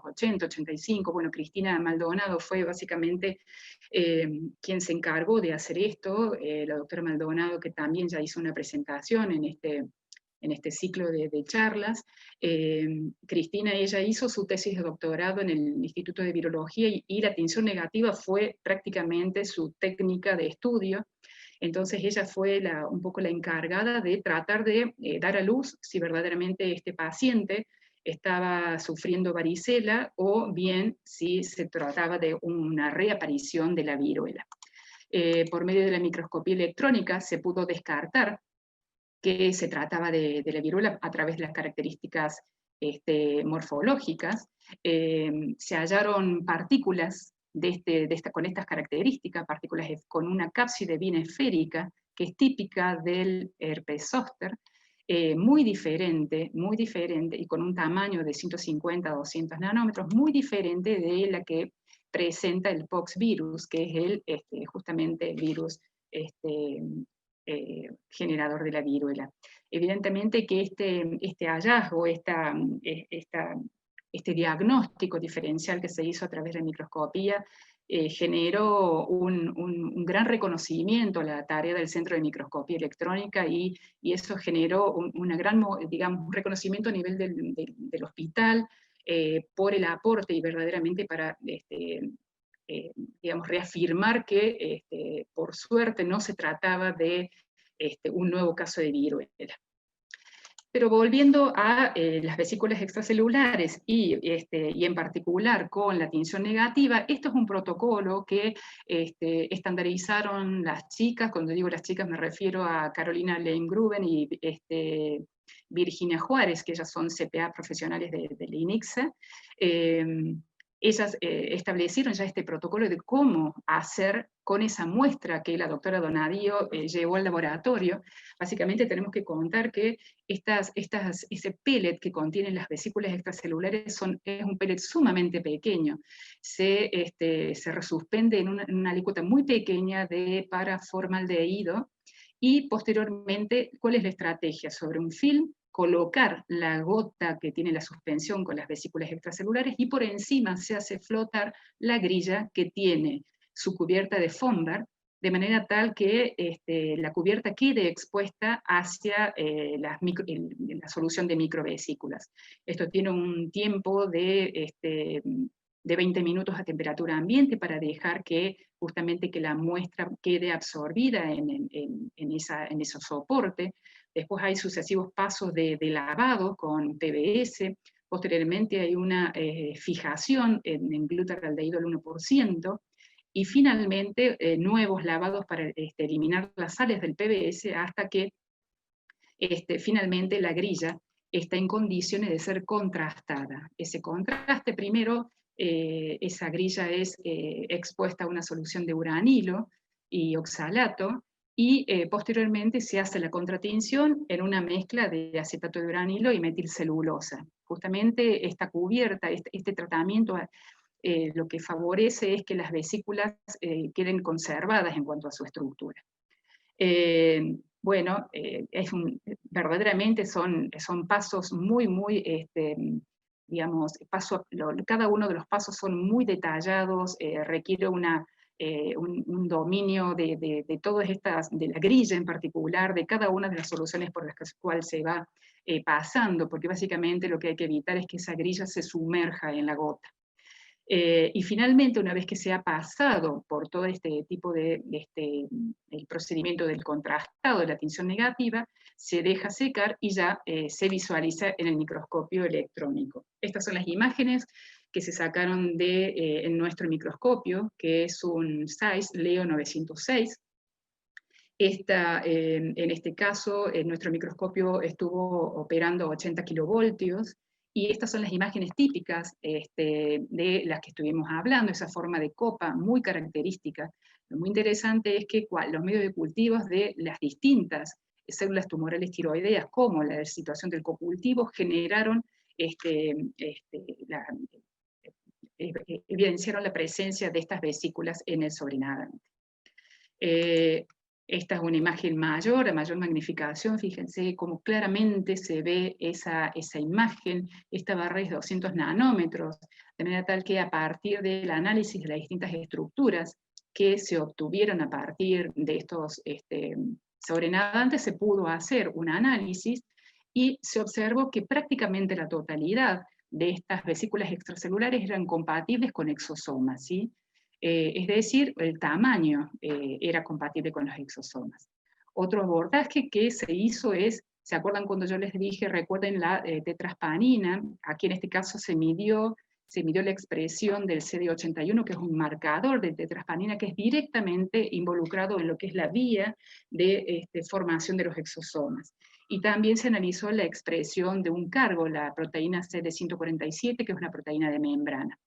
80, 85. Bueno, Cristina Maldonado fue básicamente quien se encargó de hacer esto, la doctora Maldonado, que también ya hizo una presentación en este ciclo de charlas. Cristina, ella hizo su tesis de doctorado en el Instituto de Virología y la tinción negativa fue prácticamente su técnica de estudio. Entonces ella fue un poco la encargada de tratar de dar a luz si verdaderamente este paciente estaba sufriendo varicela o bien si se trataba de una reaparición de la viruela. Por medio de la microscopía electrónica se pudo descartar que se trataba de la viruela a través de las características morfológicas. Se hallaron partículas con estas características, partículas con una cápside bien esférica, que es típica del herpes zóster, muy diferente, y con un tamaño de 150 a 200 nanómetros, muy diferente de la que presenta el pox virus, que es justamente el virus generador de la viruela. Evidentemente que este hallazgo, este diagnóstico diferencial que se hizo a través de la microscopía, generó un gran reconocimiento a la tarea del Centro de Microscopía Electrónica y eso generó un reconocimiento a nivel del hospital por el aporte y verdaderamente para reafirmar que por suerte no se trataba de un nuevo caso de viruela. Pero volviendo a las vesículas extracelulares y en particular con la tinción negativa, esto es un protocolo que estandarizaron las chicas. Cuando digo las chicas me refiero a Carolina Leingruben y Virginia Juárez, que ellas son CPA profesionales del INICSA. Ellas establecieron ya este protocolo de cómo hacer con esa muestra que la doctora Donadío llevó al laboratorio. Básicamente tenemos que contar que ese pellet que contienen las vesículas extracelulares es un pellet sumamente pequeño. Se resuspende en una alícuota muy pequeña de paraformaldehído, y posteriormente, ¿cuál es la estrategia? Sobre un film colocar la gota que tiene la suspensión con las vesículas extracelulares y por encima se hace flotar la grilla que tiene su cubierta de Fomberg, de manera tal que la cubierta quede expuesta hacia la solución de microvesículas. Esto tiene un tiempo de 20 minutos a temperatura ambiente para dejar que justamente que la muestra quede absorbida en ese soporte. Después hay sucesivos pasos de lavado con PVS, posteriormente hay una fijación en glutaraldehído al 1%, y finalmente nuevos lavados para eliminar las sales del PVS hasta que finalmente la grilla está en condiciones de ser contrastada. Ese contraste primero, esa grilla es expuesta a una solución de uranilo y oxalato, y posteriormente se hace la contratinción en una mezcla de acetato de uranilo y metilcelulosa. Justamente esta cubierta, este tratamiento, lo que favorece es que las vesículas queden conservadas en cuanto a su estructura. Bueno, verdaderamente son pasos muy, digamos, cada uno de los pasos son muy detallados, requiere un dominio de todas estas, de la grilla en particular, de cada una de las soluciones por las cuales se va pasando, porque básicamente lo que hay que evitar es que esa grilla se sumerja en la gota. Y finalmente, una vez que se ha pasado por todo este tipo de el procedimiento del contrastado de la tinción negativa, se deja secar y ya se visualiza en el microscopio electrónico. Estas son las imágenes que se sacaron en nuestro microscopio, que es un Zeiss Leo 906. En este caso, nuestro microscopio estuvo operando a 80 kilovoltios, y estas son las imágenes típicas de las que estuvimos hablando, esa forma de copa muy característica. Lo muy interesante es que los medios de cultivos de las distintas células tumorales tiroideas, como la situación del cocultivo, generaron, evidenciaron la presencia de estas vesículas en el sobrenadante. Esta es una imagen mayor, a mayor magnificación, fíjense cómo claramente se ve esa imagen. Esta barra es 200 nanómetros, de manera tal que a partir del análisis de las distintas estructuras que se obtuvieron a partir de estos sobrenadantes, se pudo hacer un análisis y se observó que prácticamente la totalidad de estas vesículas extracelulares eran compatibles con exosomas, ¿sí? Es decir, el tamaño era compatible con los exosomas. Otro abordaje que se hizo ¿se acuerdan cuando yo les dije, recuerden la tetraspanina? Aquí en este caso se midió la expresión del CD81, que es un marcador de tetraspanina que es directamente involucrado en lo que es la vía de formación de los exosomas. Y también se analizó la expresión de un cargo, la proteína CD147, que es una proteína de membrana.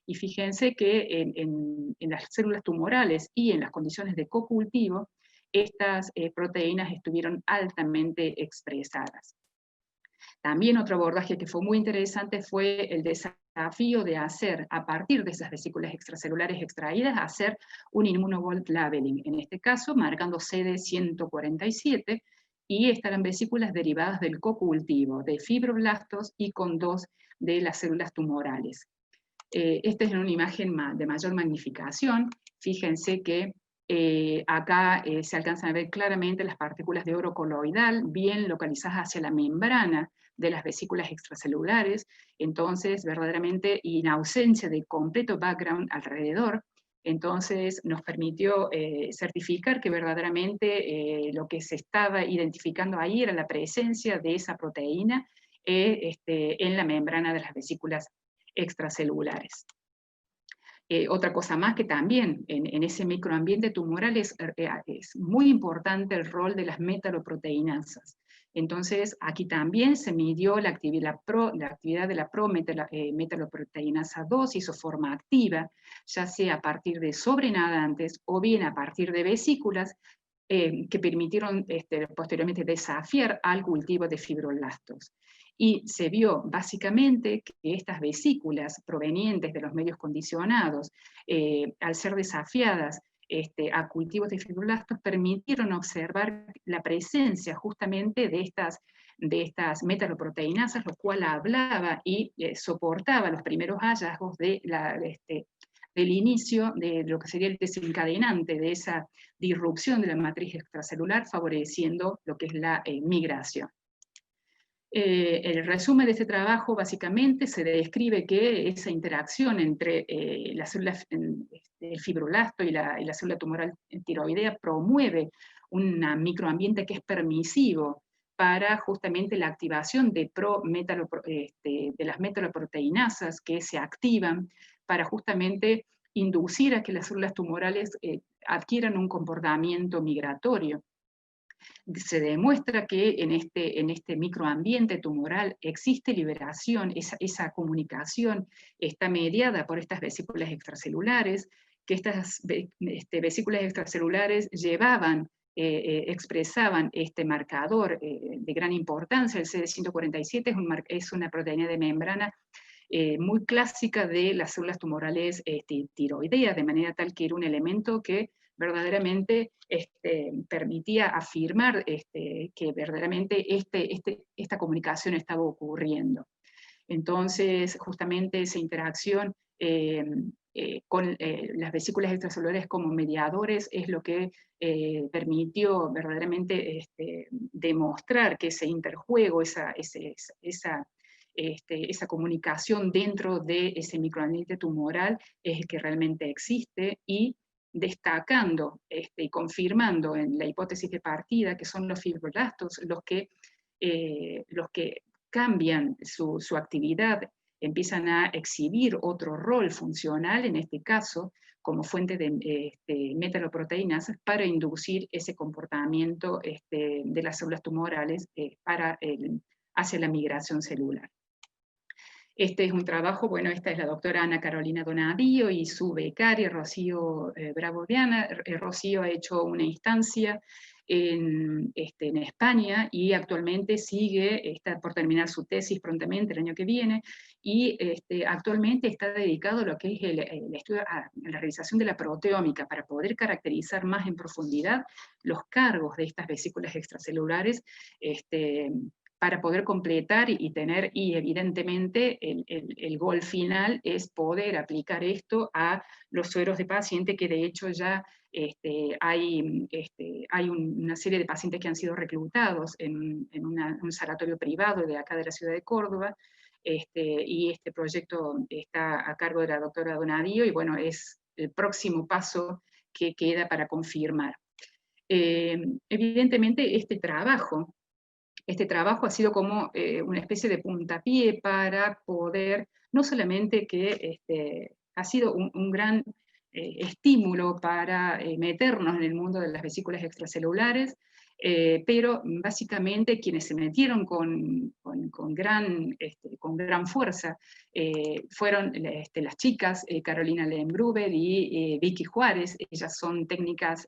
Y fíjense que en las células tumorales y en las condiciones de cocultivo, estas proteínas estuvieron altamente expresadas. También otro abordaje que fue muy interesante fue el desafío de hacer, a partir de esas vesículas extracelulares extraídas, hacer un immunovolt labeling, en este caso marcando CD147, y estas eran vesículas derivadas del cocultivo, de fibroblastos y con 2 de las células tumorales. Esta es una imagen de mayor magnificación. Fíjense que acá se alcanzan a ver claramente las partículas de oro coloidal, bien localizadas hacia la membrana de las vesículas extracelulares, entonces verdaderamente, y en ausencia de completo background alrededor, entonces nos permitió certificar que verdaderamente lo que se estaba identificando ahí era la presencia de esa proteína en la membrana de las vesículas extracelulares. Otra cosa más que también en ese microambiente tumoral es muy importante el rol de las metaloproteinasas. Entonces, aquí también se midió la actividad de la metaloproteinasa 2 y su forma activa, ya sea a partir de sobrenadantes o bien a partir de vesículas que permitieron posteriormente desafiar al cultivo de fibroblastos. Y se vio básicamente que estas vesículas provenientes de los medios condicionados, al ser desafiadas a cultivos de fibroblastos, permitieron observar la presencia justamente de de estas metaloproteinasas, lo cual hablaba y soportaba los primeros hallazgos de del inicio de lo que sería el desencadenante de esa disrupción de la matriz extracelular, favoreciendo lo que es la migración. El resumen de este trabajo básicamente se describe que esa interacción entre las células, el fibroblasto y la célula tumoral tiroidea promueve un microambiente que es permisivo para justamente la activación de las metaloproteinasas que se activan para justamente inducir a que las células tumorales adquieran un comportamiento migratorio. Se demuestra que en este microambiente tumoral existe liberación, esa comunicación está mediada por estas vesículas extracelulares, que estas vesículas extracelulares expresaban este marcador de gran importancia. El CD147 es una proteína de membrana muy clásica de las células tumorales tiroideas, de manera tal que era un elemento que verdaderamente permitía afirmar que verdaderamente esta comunicación estaba ocurriendo. Entonces, justamente esa interacción con las vesículas extracelulares como mediadores es lo que permitió verdaderamente demostrar que ese interjuego, esa comunicación dentro de ese microambiente tumoral es el que realmente existe, y destacando y confirmando en la hipótesis de partida que son los fibroblastos los que cambian su actividad, empiezan a exhibir otro rol funcional, en este caso como fuente de metaloproteínas, para inducir ese comportamiento de las células tumorales hacia la migración celular. Este es un trabajo, bueno, esta es la doctora Ana Carolina Donadío y su becaria Rocío Bravo Viana. Rocío ha hecho una instancia en España y actualmente está por terminar su tesis prontamente el año que viene, y actualmente está dedicado a lo que es el estudio, a la realización de la proteómica para poder caracterizar más en profundidad los cargos de estas vesículas extracelulares, para poder completar y tener, y evidentemente el gol final es poder aplicar esto a los sueros de paciente, que de hecho ya hay una serie de pacientes que han sido reclutados en un sanatorio privado de acá de la ciudad de Córdoba, y este proyecto está a cargo de la doctora Donadío, y bueno, es el próximo paso que queda para confirmar. Evidentemente este trabajo ha sido como una especie de puntapié para poder, no solamente que ha sido un gran estímulo para meternos en el mundo de las vesículas extracelulares, pero básicamente quienes se metieron con gran fuerza fueron las chicas Carolina Lembrubel y Vicky Juárez. Ellas son técnicas,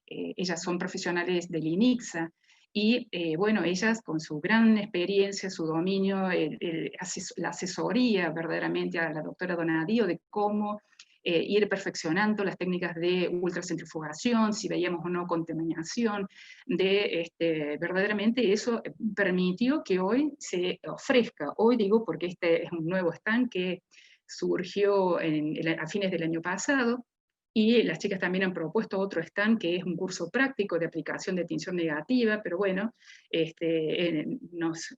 ellas son profesionales del INICSA, y bueno, ellas con su gran experiencia, su dominio, la asesoría verdaderamente a la doctora Donadío de cómo ir perfeccionando las técnicas de ultracentrifugación, si veíamos o no contaminación, verdaderamente eso permitió que hoy se ofrezca, hoy digo porque este es un nuevo stand que surgió a fines del año pasado, y las chicas también han propuesto otro stand que es un curso práctico de aplicación de tinción negativa, pero bueno,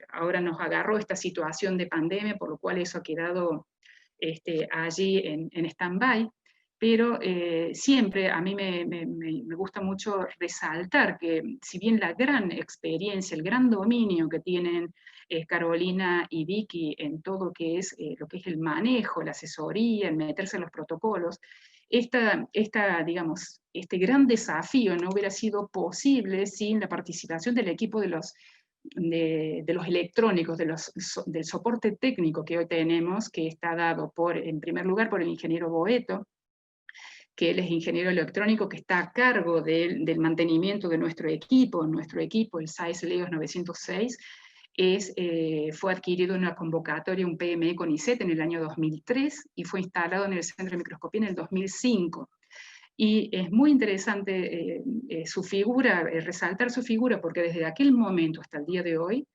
ahora nos agarró esta situación de pandemia, por lo cual eso ha quedado allí en stand-by. Pero siempre a mí me gusta mucho resaltar que, si bien la gran experiencia, el gran dominio que tienen Carolina y Vicky en todo lo que es el manejo, la asesoría, el meterse en los protocolos, digamos, este gran desafío no hubiera sido posible sin la participación del equipo de los electrónicos, del soporte técnico que hoy tenemos, que está dado en primer lugar por el ingeniero Boeto, que él es ingeniero electrónico que está a cargo del mantenimiento de nuestro equipo, el SAES LEOS 906, fue adquirido en una convocatoria, un PME con ICET en el año 2003, y fue instalado en el Centro de Microscopía en el 2005. Y es muy interesante su figura, resaltar su figura, porque desde aquel momento hasta el día de hoy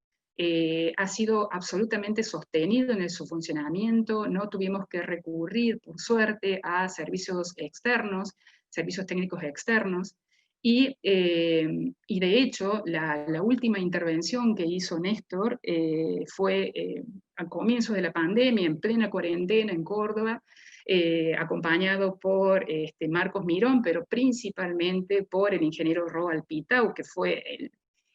ha sido absolutamente sostenido en su funcionamiento, no tuvimos que recurrir, por suerte, a servicios externos, servicios técnicos externos, y de hecho, la última intervención que hizo Néstor fue al comienzo de la pandemia, en plena cuarentena en Córdoba, acompañado por Marcos Mirón, pero principalmente por el ingeniero Roald Pitau, que fue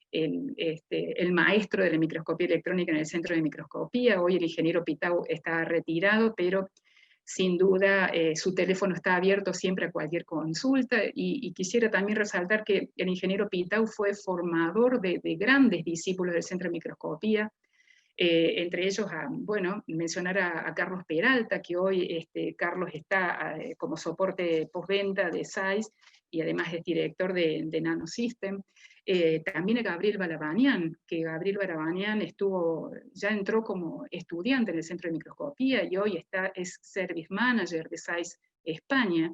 el maestro de la microscopía electrónica en el Centro de Microscopía. Hoy el ingeniero Pitau está retirado, pero sin duda su teléfono está abierto siempre a cualquier consulta, y quisiera también resaltar que el ingeniero Pitau fue formador de grandes discípulos del Centro de Microscopía, entre ellos, bueno, mencionar a Carlos Peralta, que hoy Carlos está como soporte postventa de SAIS y además es director de Nanosystem. También a Gabriel Balabanian, que Gabriel Balabanian ya entró como estudiante en el Centro de Microscopía y hoy es Service Manager de SAIS España.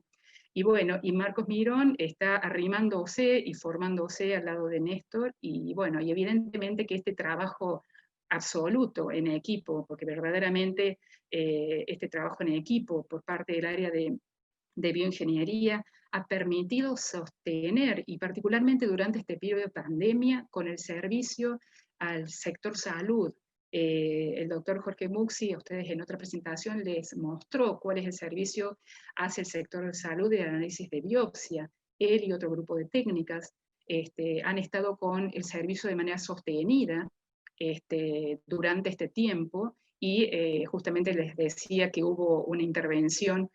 Y bueno, y Marcos Mirón está arrimándose y formándose al lado de Néstor, y bueno, y evidentemente que este trabajo absoluto en equipo, porque verdaderamente este trabajo en equipo por parte del área de bioingeniería ha permitido sostener, y particularmente durante este periodo de pandemia, con el servicio al sector salud. El doctor Jorge Muxi, a ustedes en otra presentación les mostró cuál es el servicio hacia el sector de salud de análisis de biopsia. Él y otro grupo de técnicas han estado con el servicio de manera sostenida durante este tiempo, y justamente les decía que hubo una intervención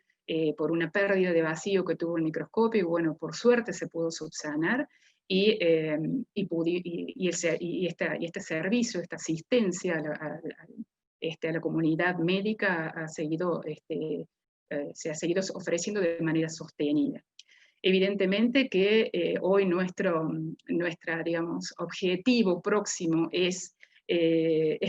por una pérdida de vacío que tuvo el microscopio, y bueno, por suerte se pudo subsanar, y este servicio, esta asistencia a la comunidad médica se ha seguido ofreciendo de manera sostenida. Evidentemente que hoy digamos, objetivo próximo es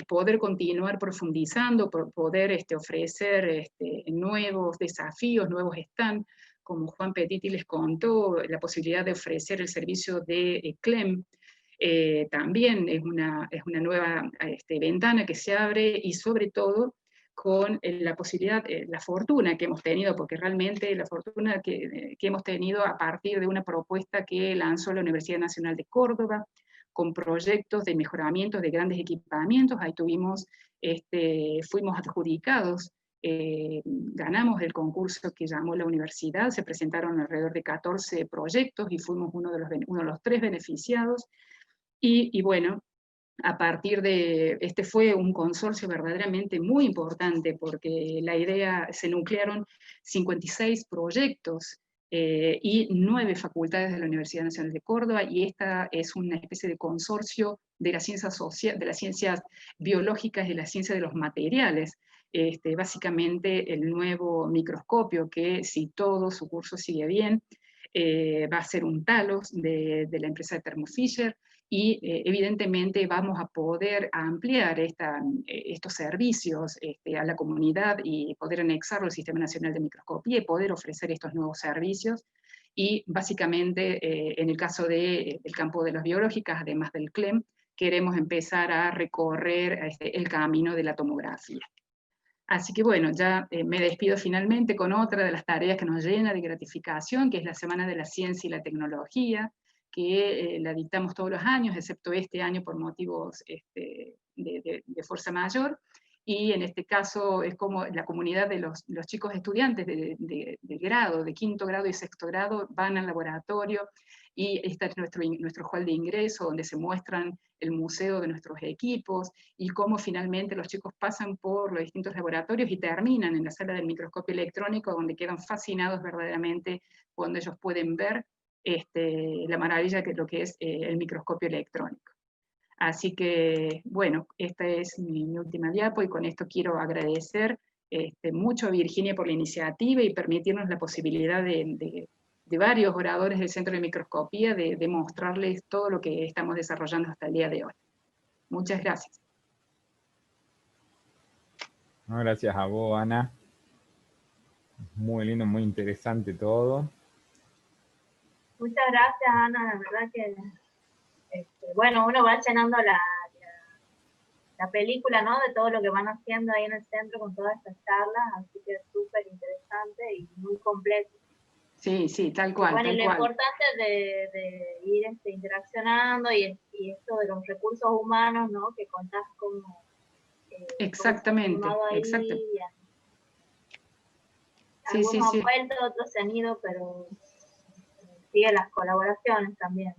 poder continuar profundizando, poder ofrecer nuevos desafíos, nuevos stands, como Juan Petiti les contó, la posibilidad de ofrecer el servicio de CLEM. También es una nueva ventana que se abre, y sobre todo con la posibilidad, la fortuna que hemos tenido, porque realmente la fortuna que hemos tenido a partir de una propuesta que lanzó la Universidad Nacional de Córdoba, con proyectos de mejoramiento de grandes equipamientos. Ahí fuimos adjudicados, ganamos el concurso que llamó la universidad, se presentaron alrededor de 14 proyectos y fuimos uno de los 3 beneficiados, y bueno, a partir de, fue un consorcio verdaderamente muy importante, porque la idea, se nuclearon 56 proyectos y 9 facultades de la Universidad Nacional de Córdoba, y esta es una especie de consorcio de las ciencias de las ciencias biológicas y la ciencia de los materiales. Básicamente el nuevo microscopio, que si todo su curso sigue bien, va a ser un Talos de la empresa de Thermo Fisher, y evidentemente vamos a poder ampliar estos servicios a la comunidad, y poder anexarlo al Sistema Nacional de Microscopía y poder ofrecer estos nuevos servicios. Y básicamente, en el caso del campo de las biológicas, además del CLEM, queremos empezar a recorrer el camino de la tomografía. Así que bueno, ya me despido finalmente con otra de las tareas que nos llena de gratificación, que es la Semana de la Ciencia y la Tecnología, que la dictamos todos los años, excepto este año por motivos de fuerza mayor. Y en este caso es como la comunidad de los chicos estudiantes de grado, de quinto grado y sexto grado, van al laboratorio, y este es nuestro hall de ingreso, donde se muestran el museo de nuestros equipos, y cómo finalmente los chicos pasan por los distintos laboratorios y terminan en la sala del microscopio electrónico, donde quedan fascinados verdaderamente cuando ellos pueden ver la maravilla que es lo que es el microscopio electrónico. Así que, bueno, esta es mi última diapo, y con esto quiero agradecer mucho a Virginia por la iniciativa y permitirnos la posibilidad de varios oradores del Centro de Microscopía de mostrarles todo lo que estamos desarrollando hasta el día de hoy. Muchas gracias. No, gracias a vos, Ana. Muy lindo, muy interesante todo. Muchas gracias, Ana. La verdad que, bueno, uno va llenando la película, ¿no? De todo lo que van haciendo ahí en el centro con todas estas charlas, así que es súper interesante y muy completo. Sí, sí, tal Y cual, bueno, y tal lo cual. importante de ir interaccionando y esto de los recursos humanos, ¿no? Que contás cómo se ha Exactamente, formado exacto. ahí. Sí, sí, Algunos han sí. vuelto, otros se han ido, pero siguen las colaboraciones también.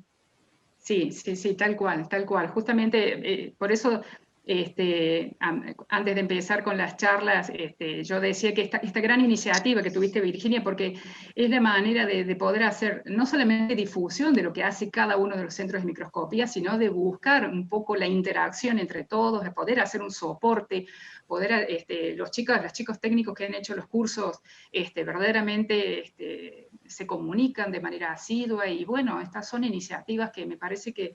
Sí, sí, sí, tal cual, tal cual. Justamente por eso, antes de empezar con las charlas, yo decía que esta gran iniciativa que tuviste, Virginia, porque es la manera de poder hacer no solamente difusión de lo que hace cada uno de los centros de microscopía, sino de buscar un poco la interacción entre todos, de poder hacer un soporte, poder, los chicos técnicos que han hecho los cursos, verdaderamente se comunican de manera asidua y bueno, estas son iniciativas que me parece que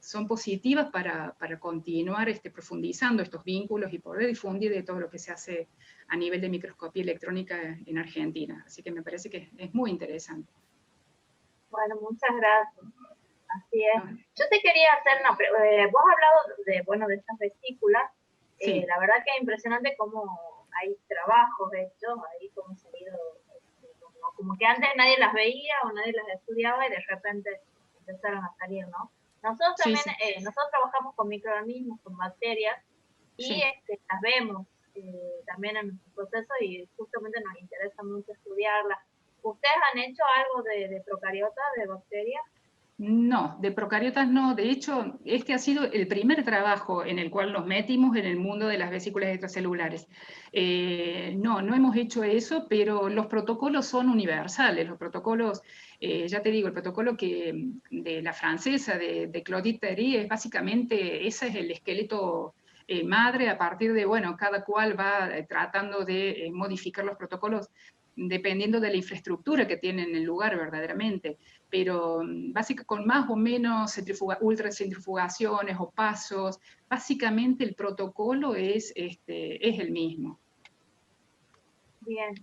son positivas para continuar profundizando estos vínculos y poder difundir de todo lo que se hace a nivel de microscopía electrónica en Argentina. Así que me parece que es muy interesante. Bueno, muchas gracias. Así es. ¿No? Yo te quería hacer una pregunta. Vos has hablado bueno, de estas vesículas. Sí, La verdad que es impresionante cómo hay trabajos hechos, ahí cómo se ha ido, como que antes nadie las veía o nadie las estudiaba y de repente empezaron a salir, ¿no? Nosotros sí, también, sí, nosotros trabajamos con microorganismos, con bacterias, y sí. las vemos también en nuestro proceso y justamente nos interesa mucho estudiarlas. ¿Ustedes han hecho algo de procariotas, de bacterias? No, de procariotas no. De hecho, este ha sido el primer trabajo en el cual nos metimos en el mundo de las vesículas extracelulares. No, no hemos hecho eso, pero los protocolos son universales. Los protocolos, ya te digo, el protocolo de la francesa, de Claudie Terry, es básicamente, ese es el esqueleto madre a partir de, bueno, cada cual va tratando de modificar los protocolos dependiendo de la infraestructura que tiene en el lugar verdaderamente, pero básicamente con más o menos ultracentrifugaciones o pasos, básicamente el protocolo es el mismo. Bien.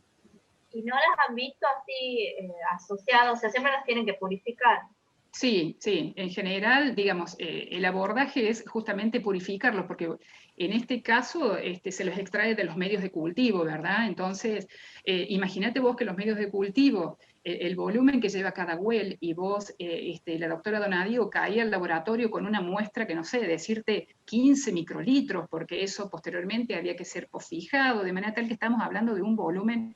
¿Y no las han visto así asociadas? O sea, siempre las tienen que purificar. Sí, sí, en general, digamos, el abordaje es justamente purificarlos, porque en este caso se los extrae de los medios de cultivo, ¿verdad? Entonces, imagínate vos que los medios de cultivo, el volumen que lleva cada well, y vos, la doctora Donadio, caía al laboratorio con una muestra que, no sé, decirte 15 microlitros, porque eso posteriormente había que ser posfijado, de manera tal que estamos hablando de un volumen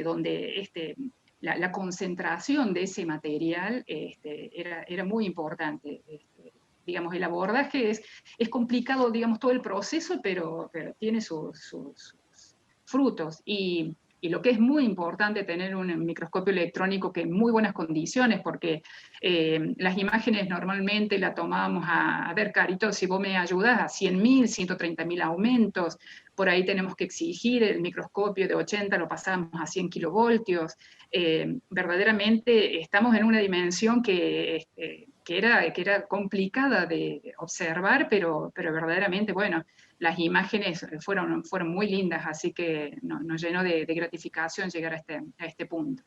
donde la concentración de ese material era muy importante. Digamos, el abordaje es complicado, digamos, todo el proceso, pero tiene sus frutos. Y lo que es muy importante tener un microscopio electrónico que en muy buenas condiciones, porque las imágenes normalmente la tomábamos a ver, Carito, si vos me ayudas, a 100.000, 130.000 aumentos, por ahí tenemos que exigir el microscopio de 80, lo pasamos a 100 kilovoltios. Verdaderamente estamos en una dimensión que era complicada de observar, pero verdaderamente, bueno, las imágenes fueron muy lindas, así que nos llenó de gratificación llegar a este punto.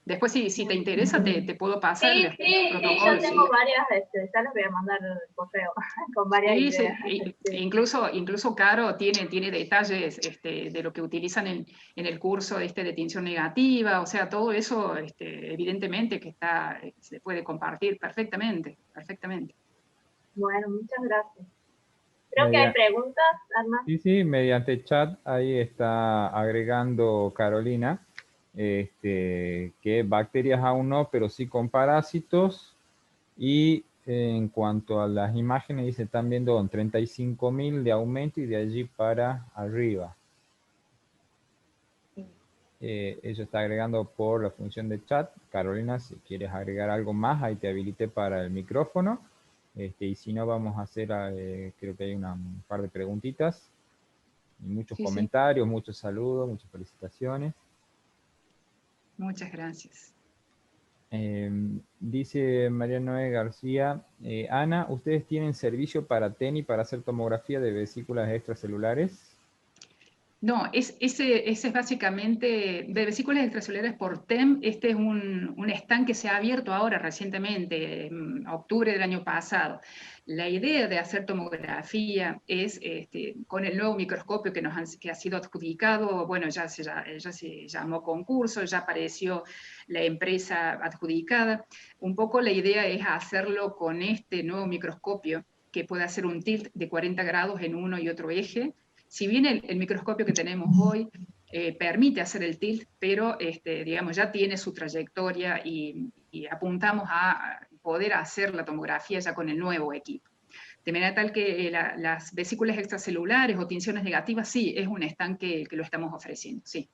Después, si te interesa, te puedo pasar Sí, los sí, yo protocolos. tengo varias, ya les voy a mandar el correo con varias Sí, ideas. sí. Sí. Incluso Caro tiene detalles de lo que utilizan en el curso de tinción negativa, o sea, todo eso evidentemente que se puede compartir perfectamente, perfectamente. Bueno, muchas gracias. Creo que hay Media- preguntas, Armand. sí, sí, mediante chat ahí está agregando Carolina, que bacterias aún no, pero sí con parásitos. Y en cuanto a las imágenes, dice, están viendo 35.000 de aumento y de allí para arriba. Ella está agregando por la función de chat. Carolina, si quieres agregar algo más, ahí te habilité para el micrófono. Y si no, vamos a hacer, creo que hay un par de preguntitas. Y muchos Sí, sí, comentarios, muchos saludos, muchas felicitaciones. muchas gracias. Dice María Noé García, Ana, ¿ustedes tienen servicio para TENI para hacer tomografía de vesículas extracelulares? No, ese es básicamente, de vesículas extracelulares por TEM, este es un stand que se ha abierto ahora recientemente, en octubre del año pasado. La idea de hacer tomografía es, con el nuevo microscopio que ha sido adjudicado, bueno, ya se llamó concurso, ya apareció la empresa adjudicada. Un poco la idea es hacerlo con este nuevo microscopio, que puede hacer un tilt de 40 grados en uno y otro eje. Si bien el microscopio que tenemos hoy permite hacer el tilt, pero digamos, ya tiene su trayectoria y apuntamos a poder hacer la tomografía ya con el nuevo equipo. De manera tal que las vesículas extracelulares o tinciones negativas, sí, es un stand que lo estamos ofreciendo, sí.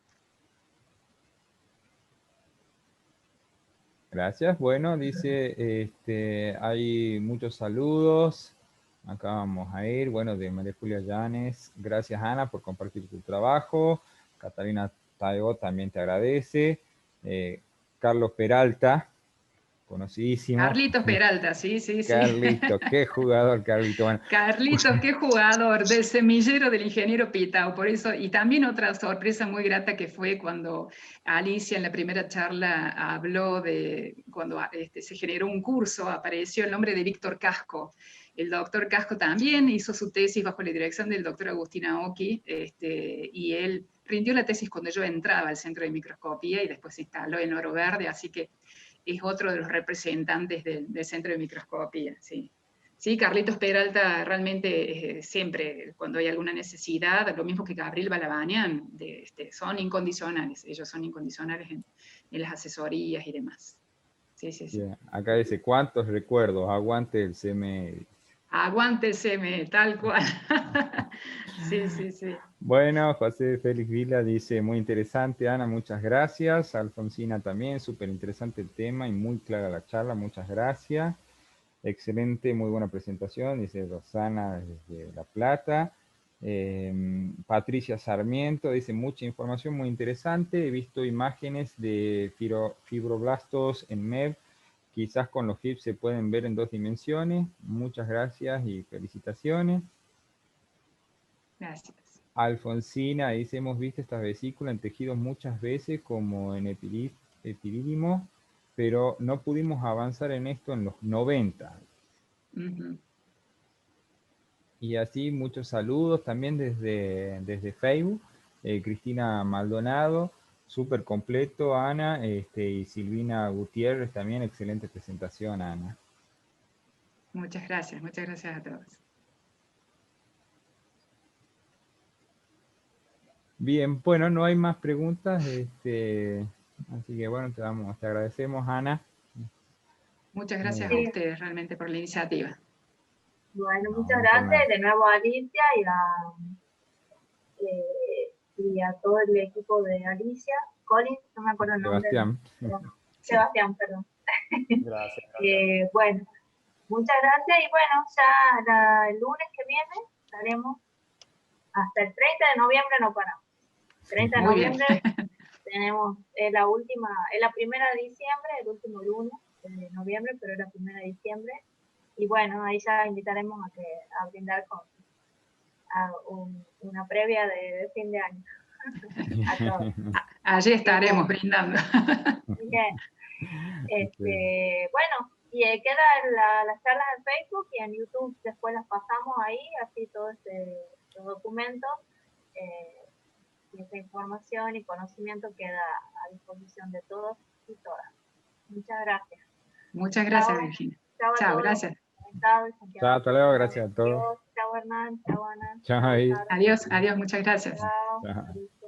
Gracias. Bueno, dice, hay muchos saludos. Acá vamos a ir. Bueno, de María Julia Llanes. Gracias, Ana, por compartir tu trabajo. Catalina Taigo también te agradece. Carlos Peralta, conocidísimo. Carlitos Peralta, sí. Carlito, qué jugador, Carlito. Bueno. Carlitos, qué jugador, del semillero del ingeniero Pitao, por eso, y también otra sorpresa muy grata que fue cuando Alicia en la primera charla habló de, cuando se generó un curso, apareció el nombre de Víctor Casco. El doctor Casco también hizo su tesis bajo la dirección del doctor Agustín Aoki, y él rindió la tesis cuando yo entraba al centro de microscopía y después se instaló en Oro Verde, así que es otro de los representantes del centro de microscopía, sí. Sí, Carlitos Peralta realmente siempre, cuando hay alguna necesidad, lo mismo que Gabriel Balabanian, son incondicionales, ellos son incondicionales en las asesorías y demás. Sí. Yeah. Acá dice, ¿cuántos recuerdos? Aguante el CME. Aguante el CME, tal cual. Sí. Bueno, José Félix Vila dice, muy interesante, Ana, muchas gracias. Alfonsina también, súper interesante el tema y muy clara la charla, muchas gracias. Excelente, muy buena presentación, dice Rosana desde La Plata. Patricia Sarmiento dice, mucha información muy interesante. He visto imágenes de fibroblastos en MEV. Quizás con los HIPS se pueden ver en 2 dimensiones. Muchas gracias y felicitaciones. Gracias. Alfonsina dice, hemos visto estas vesículas en tejidos muchas veces como en epidídimo, pero no pudimos avanzar en esto en los 90. Uh-huh. Y así muchos saludos también desde Facebook. Cristina Maldonado, súper completo, Ana, y Silvina Gutiérrez también, excelente presentación, Ana. Muchas gracias a todos. Bien, bueno, no hay más preguntas, así que bueno, te agradecemos, Ana. Muchas gracias a ustedes realmente por la iniciativa. Bueno, muchas gracias de nuevo a Alicia y a todo el equipo de Alicia. Colin, no me acuerdo el nombre. Sebastián, perdón. Gracias. Bueno, muchas gracias y bueno, ya el lunes que viene estaremos hasta el 30 de noviembre, no paramos. 30 de noviembre tenemos la primera de diciembre, el último lunes de noviembre, pero es la primera de diciembre. Y bueno, ahí ya invitaremos a brindar con una previa de fin de año. A todos. Allí estaremos brindando. Bien. Bueno, y quedan las charlas en Facebook y en YouTube después las pasamos ahí, así todo este documento y esta información y conocimiento queda a disposición de todos y todas. Muchas gracias. Muchas gracias, Virginia. Chao, gracias. Chao, hasta luego, gracias a todos. Chao, Hernán. Chao, Ana. Chao, adiós, muchas gracias. Chao.